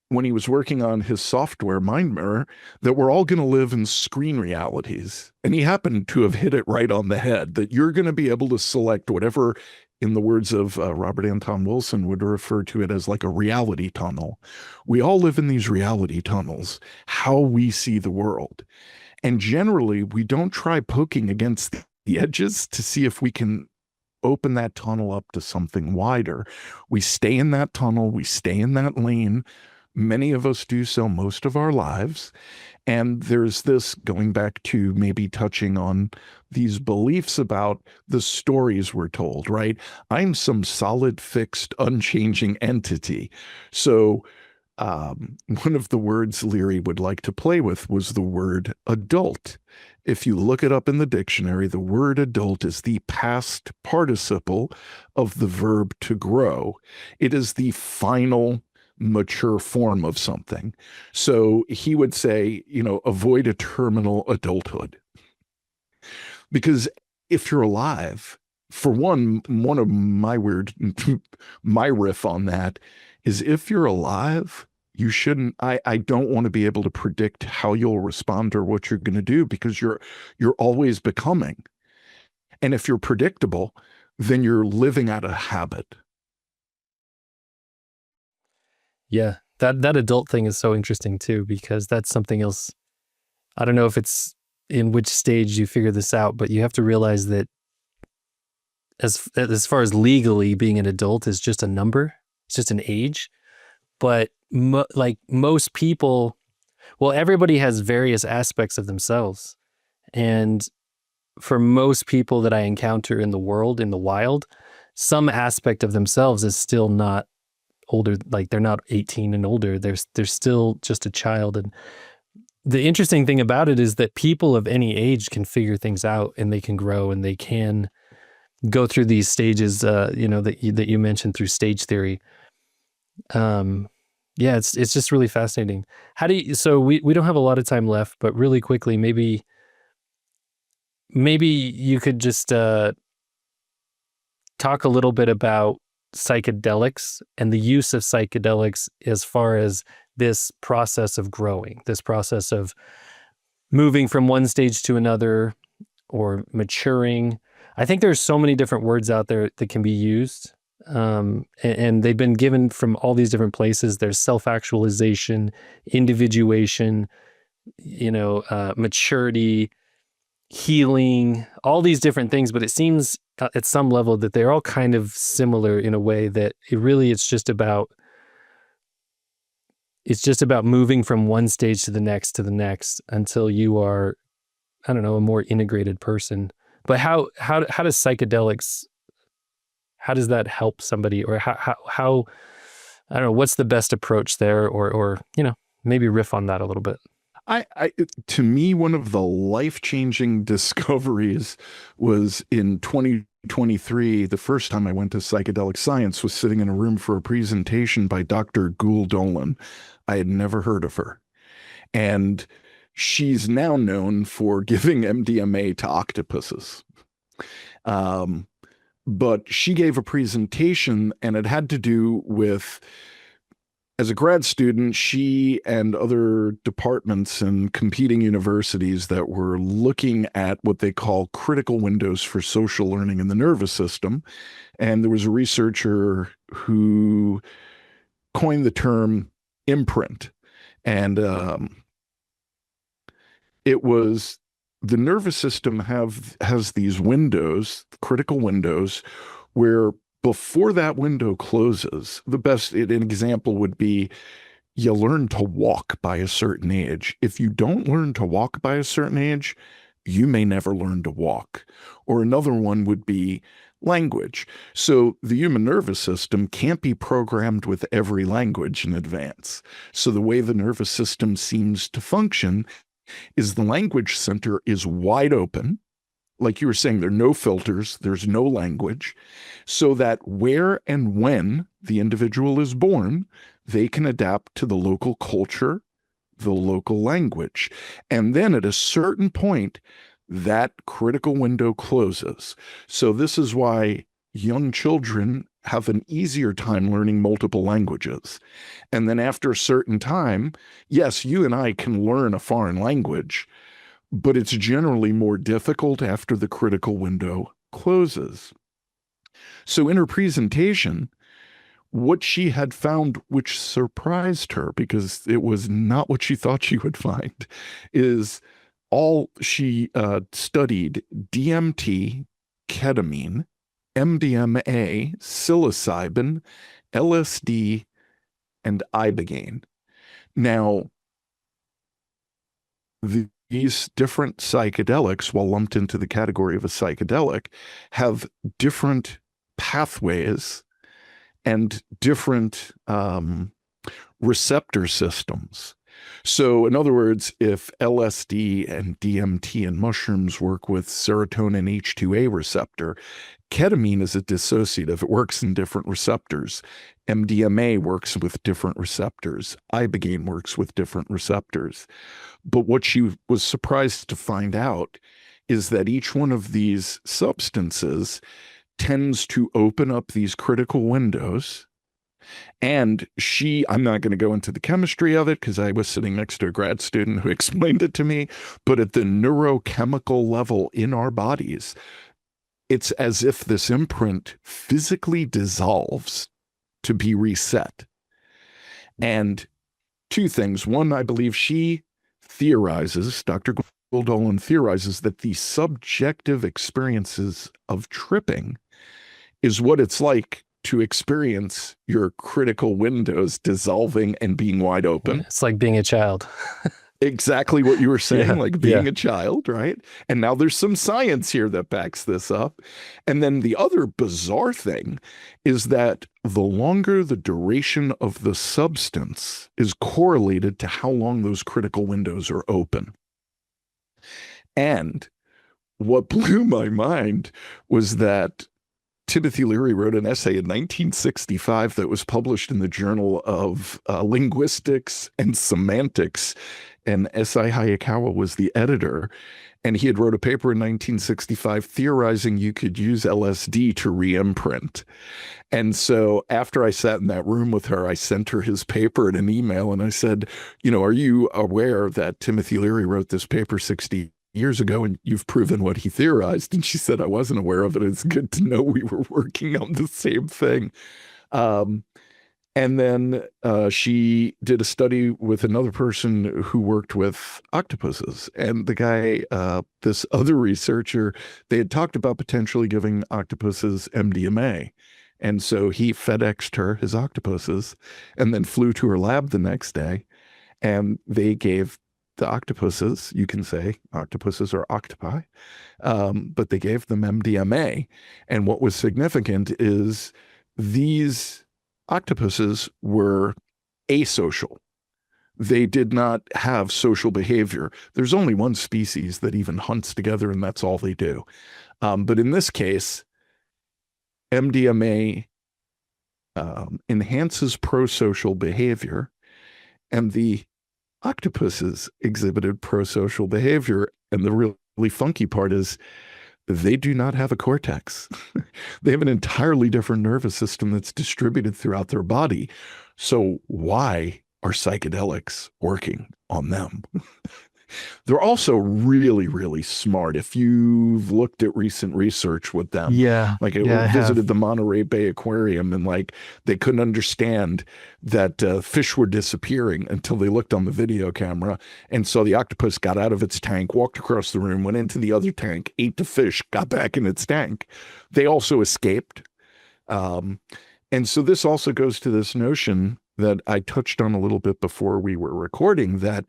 when he was working on his software, Mind Mirror, that we're all going to live in screen realities. And he happened to have hit it right on the head, that you're going to be able to select whatever, in the words of Robert Anton Wilson, would refer to it as like a reality tunnel. We all live in these reality tunnels, how we see the world. And generally, we don't try poking against the edges to see if we can open that tunnel up to something wider. We stay in that tunnel, we stay in that lane. Many of us do so most of our lives. And there's this, going back to maybe touching on these beliefs about the stories we're told, right? I'm some solid, fixed, unchanging entity. So one of the words Leary would like to play with was the word adult. If you look it up in the dictionary, the word adult is the past participle of the verb to grow. It is the final mature form of something. So he would say, avoid a terminal adulthood. Because if you're alive, for one of my riff on that is, if you're alive, you shouldn't, I don't want to be able to predict how you'll respond or what you're going to do, because you're always becoming. And if you're predictable, then you're living out of habit. Yeah, that adult thing is so interesting too, because that's something else. I don't know if it's in which stage you figure this out, but you have to realize that as far as legally being an adult is just a number, it's just an age. But like most people, well, everybody has various aspects of themselves. And for most people that I encounter in the world, in the wild, some aspect of themselves is still not older, like they're not 18 and older. They're still just a child. And the interesting thing about it is that people of any age can figure things out, and they can grow, and they can go through these stages, that you mentioned through stage theory. Yeah, it's just really fascinating. So we don't have a lot of time left, but really quickly, maybe you could just talk a little bit about psychedelics and the use of psychedelics as far as this process of growing, this process of moving from one stage to another or maturing. I think there's so many different words out there that can be used. And they've been given from all these different places. There's self-actualization, individuation, maturity, healing, all these different things. But it seems at some level that they're all kind of similar in a way that it's just about moving from one stage to the next until you are, I don't know, a more integrated person. But how does psychedelics, how does that help somebody, or how I don't know, what's the best approach there, or maybe riff on that a little bit. To me, one of the life-changing discoveries was in 2023. The first time I went to Psychedelic Science was sitting in a room for a presentation by Dr. Gul Dolan. I had never heard of her. And she's now known for giving MDMA to octopuses. But she gave a presentation, and it had to do with, as a grad student, she and other departments and competing universities that were looking at what they call critical windows for social learning in the nervous system. And there was a researcher who coined the term imprint. And it was, the nervous system has these windows, critical windows, where before that window closes, an example would be, you learn to walk by a certain age. If you don't learn to walk by a certain age, you may never learn to walk. Or another one would be, language. So the human nervous system can't be programmed with every language in advance. So the way the nervous system seems to function is the language center is wide open. Like you were saying, there are no filters, there's no language, so that where and when the individual is born, they can adapt to the local culture, the local language. And then at a certain point, that critical window closes. So this is why young children have an easier time learning multiple languages. And then after a certain time, yes, you and I can learn a foreign language, but it's generally more difficult after the critical window closes. So in her presentation, what she had found, which surprised her because it was not what she thought she would find, is she studied DMT, ketamine, MDMA, psilocybin, LSD, and Ibogaine. Now, these different psychedelics, while lumped into the category of a psychedelic, have different pathways and different receptor systems. So in other words, if LSD and DMT and mushrooms work with serotonin H2A receptor, ketamine is a dissociative. It works in different receptors. MDMA works with different receptors. Ibogaine works with different receptors. But what she was surprised to find out is that each one of these substances tends to open up these critical windows. And I'm not going to go into the chemistry of it because I was sitting next to a grad student who explained it to me, but at the neurochemical level in our bodies, it's as if this imprint physically dissolves to be reset. And two things. One, I believe she theorizes, Dr. Goldolin theorizes that the subjective experiences of tripping is what it's like to experience your critical windows dissolving and being wide open. It's like being a child. Exactly what you were saying, Yeah, like being a child, right? And now there's some science here that backs this up. And then the other bizarre thing is that the longer the duration of the substance is correlated to how long those critical windows are open. And what blew my mind was that Timothy Leary wrote an essay in 1965 that was published in the Journal of Linguistics and Semantics, and S.I. Hayakawa was the editor, and he had wrote a paper in 1965 theorizing you could use LSD to re-imprint. And so after I sat in that room with her, I sent her his paper in an email, and I said, are you aware that Timothy Leary wrote this paper 60 years ago and you've proven what he theorized? And she said, I wasn't aware of it. It's good to know we were working on the same thing. And then she did a study with another person who worked with octopuses. And the guy, this other researcher, they had talked about potentially giving octopuses MDMA. And so he FedExed her his octopuses and then flew to her lab the next day. And they gave the octopuses, you can say octopuses or octopi, but they gave them MDMA. And what was significant is these octopuses were asocial. They did not have social behavior. There's only one species that even hunts together, and that's all they do. But in this case, MDMA enhances prosocial behavior, and the octopuses exhibited prosocial behavior. And the really funky part is they do not have a cortex. They have an entirely different nervous system that's distributed throughout their body. So why are psychedelics working on them? They're also really, really smart. If you've looked at recent research with them, like I visited the Monterey Bay Aquarium, and like they couldn't understand that fish were disappearing until they looked on the video camera. And so the octopus got out of its tank, walked across the room, went into the other tank, ate the fish, got back in its tank. They also escaped. And so this also goes to this notion that I touched on a little bit before we were recording, that,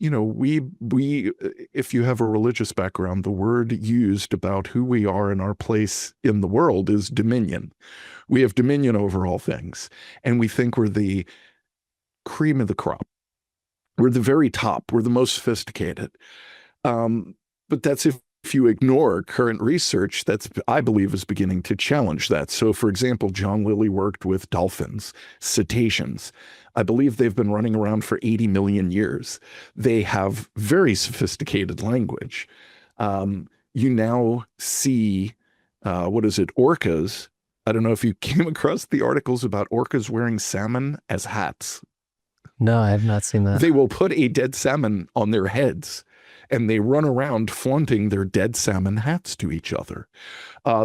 we if you have a religious background, the word used about who we are and our place in the world is dominion. We have dominion over all things, and we think we're the cream of the crop. We're the very top. We're the most sophisticated. But that's if you ignore current research that's, I believe, is beginning to challenge that. So, for example, John Lilly worked with dolphins, cetaceans. I believe they've been running around for 80 million years. They have very sophisticated language. You now see, orcas. I don't know if you came across the articles about orcas wearing salmon as hats. No, I have not seen that. They will put a dead salmon on their heads, and they run around flaunting their dead salmon hats to each other.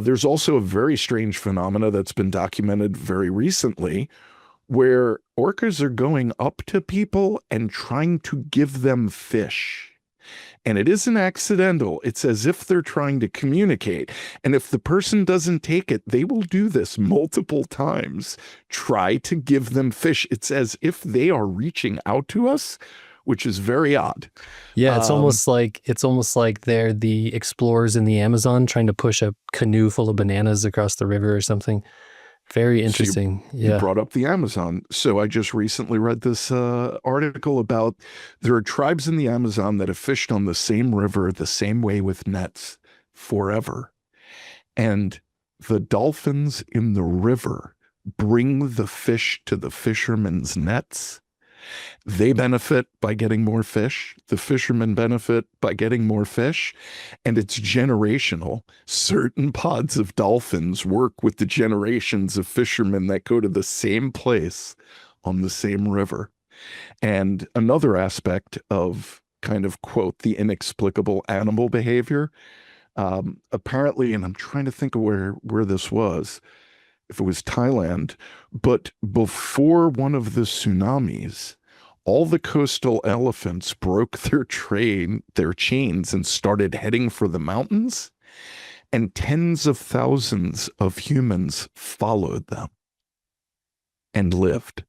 There's also a very strange phenomena that's been documented very recently, where orcas are going up to people and trying to give them fish. And it isn't accidental. It's as if they're trying to communicate. And if the person doesn't take it, they will do this multiple times. Try to give them fish. It's as if they are reaching out to us, which is very odd. Yeah, it's almost like they're the explorers in the Amazon trying to push a canoe full of bananas across the river or something. Very interesting. So you brought up the Amazon. So I just recently read this article about there are tribes in the Amazon that have fished on the same river the same way with nets forever. And the dolphins in the river bring the fish to the fishermen's nets. They benefit by getting more fish. The fishermen benefit by getting more fish. And it's generational. Certain pods of dolphins work with the generations of fishermen that go to the same place on the same river. And another aspect of kind of, quote, the inexplicable animal behavior, apparently, and I'm trying to think of where this was, if it was Thailand, but before one of the tsunamis, all the coastal elephants broke their chains and started heading for the mountains, and tens of thousands of humans followed them and lived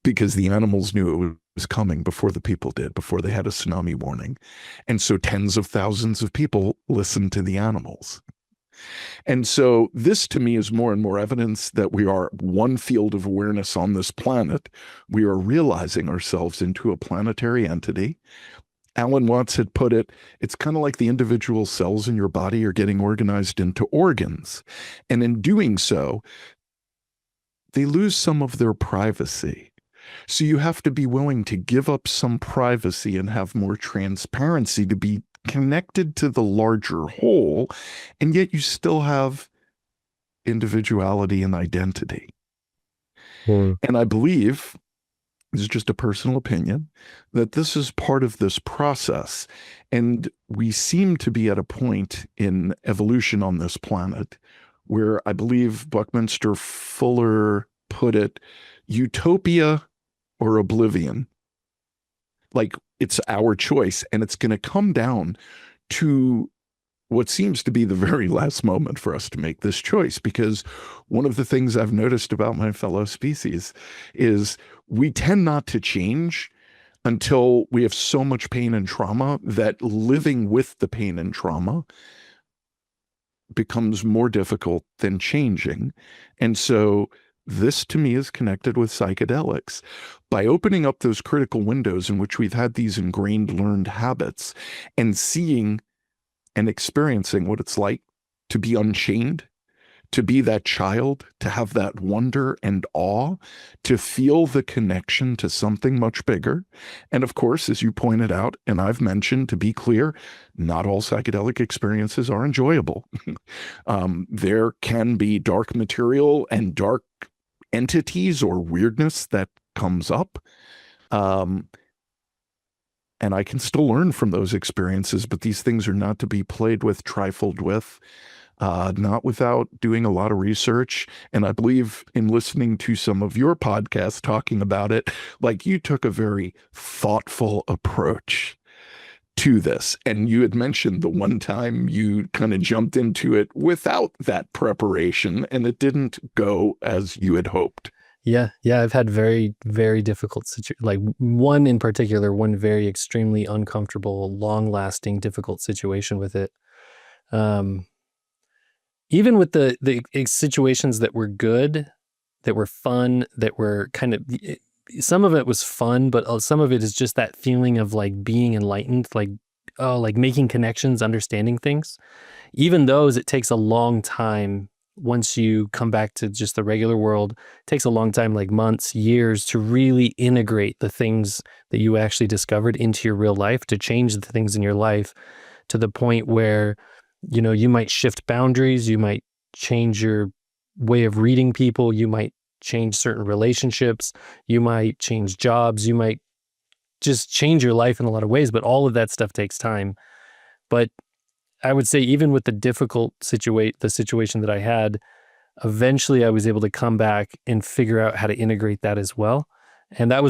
because the animals knew it was coming before the people did, before they had a tsunami warning. And so tens of thousands of people listened to the animals. And so this to me is more and more evidence that we are one field of awareness on this planet. We are realizing ourselves into a planetary entity. Alan Watts had put it, it's kind of like the individual cells in your body are getting organized into organs. And in doing so, they lose some of their privacy. So you have to be willing to give up some privacy and have more transparency to be connected to the larger whole, and yet you still have individuality and identity. And I believe, this is just a personal opinion, that this is part of this process. And we seem to be at a point in evolution on this planet where I believe Buckminster Fuller put it, utopia or oblivion. Like, it's our choice, and it's going to come down to what seems to be the very last moment for us to make this choice. Because one of the things I've noticed about my fellow species is we tend not to change until we have so much pain and trauma that living with the pain and trauma becomes more difficult than changing. And so this to me is connected with psychedelics. By opening up those critical windows in which we've had these ingrained learned habits and seeing and experiencing what it's like to be unchained, to be that child, to have that wonder and awe, to feel the connection to something much bigger. And of course, as you pointed out, and I've mentioned, to be clear, not all psychedelic experiences are enjoyable. There can be dark material and dark entities or weirdness that comes up. And I can still learn from those experiences, but these things are not to be played with, trifled with, not without doing a lot of research. And I believe in listening to some of your podcasts talking about it, like you took a very thoughtful approach to this. And you had mentioned the one time you kind of jumped into it without that preparation, and it didn't go as you had hoped. Yeah. Yeah. I've had very, very difficult like one in particular, one very extremely uncomfortable, long lasting, difficult situation with it. Um, Even with the situations that were good, that were fun, that were kind of, some of it was fun, but some of it is just that feeling of like being enlightened, like, oh, like making connections, understanding things. Even those, it takes a long time. Once you come back to just the regular world, it takes a long time, like months, years, to really integrate the things that you actually discovered into your real life, to change the things in your life to the point where, you might shift boundaries, you might change your way of reading people, you might change certain relationships, you might change jobs, you might just change your life in a lot of ways, but all of that stuff takes time. But I would say even with the situation that I had, eventually I was able to come back and figure out how to integrate that as well. And that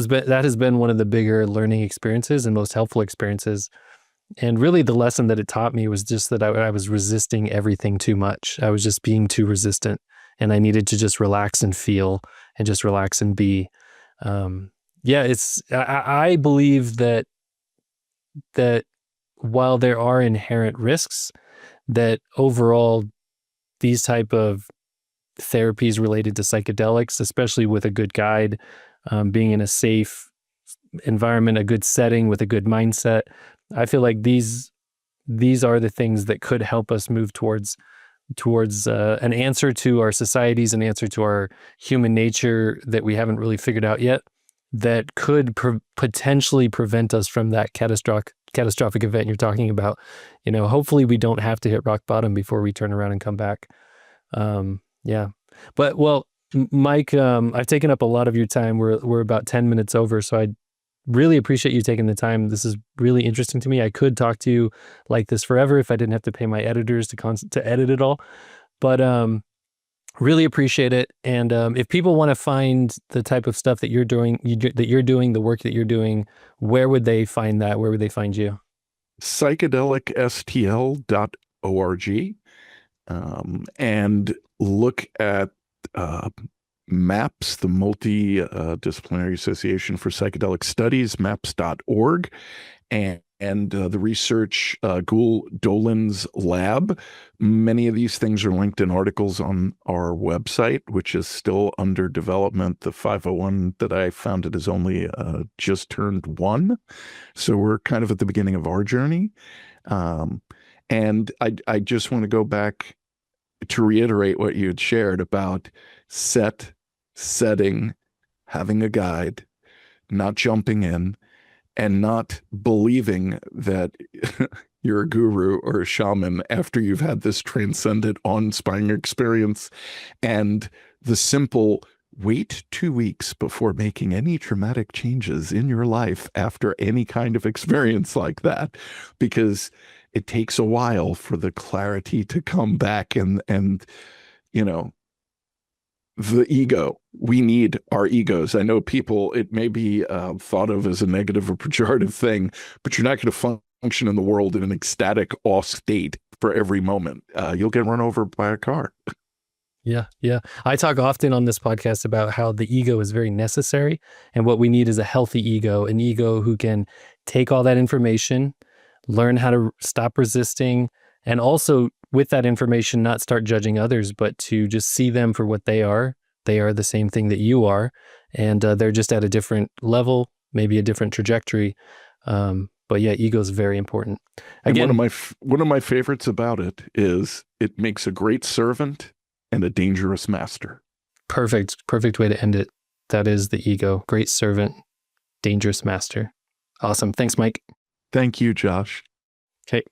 has been one of the bigger learning experiences and most helpful experiences. And really the lesson that it taught me was just that I was resisting everything too much. I was just being too resistant, and I needed to just relax and feel and just relax and be. Yeah, I believe that while there are inherent risks, that overall these type of therapies related to psychedelics, especially with a good guide, being in a safe environment, a good setting with a good mindset, I feel like these are the things that could help us move towards an answer to our societies, an answer to our human nature that we haven't really figured out yet, that could potentially prevent us from that catastrophic event you're talking about. Hopefully we don't have to hit rock bottom before we turn around and come back. Yeah, but well, Mike, I've taken up a lot of your time. We're about 10 minutes over, so I really appreciate you taking the time. This is really interesting to me. I could talk to you like this forever if I didn't have to pay my editors to edit it all. But really appreciate it. And if people want to find the type of stuff that you're doing, the work that you're doing, where would they find that? Where would they find you? Psychedelic STL.org, and look at MAPS, the Multidisciplinary Association for Psychedelic Studies, maps.org, and the research, Gul Dolan's lab. Many of these things are linked in articles on our website, which is still under development. The 501 that I founded is only just turned 1. So we're kind of at the beginning of our journey. And I just want to go back to reiterate what you had shared about setting, having a guide, not jumping in, and not believing that you're a guru or a shaman after you've had this transcendent, awe-inspiring experience. And the simple wait 2 weeks before making any traumatic changes in your life after any kind of experience like that, because it takes a while for the clarity to come back. And the ego, we need our egos. I know people, it may be thought of as a negative or pejorative thing, but you're not going to function in the world in an ecstatic awe state for every moment. You'll get run over by a car. Yeah, yeah. I talk often on this podcast about how the ego is very necessary, and what we need is a healthy ego, an ego who can take all that information, learn how to stop resisting, and also with that information, not start judging others, but to just see them for what they are. They are the same thing that you are, and they're just at a different level, maybe a different trajectory. But yeah, ego is very important. Again, and one of my favorites about it is it makes a great servant and a dangerous master. Perfect way to end it. That is the ego. Great servant, dangerous master. Awesome. Thanks, Mike. Thank you, Josh. Okay.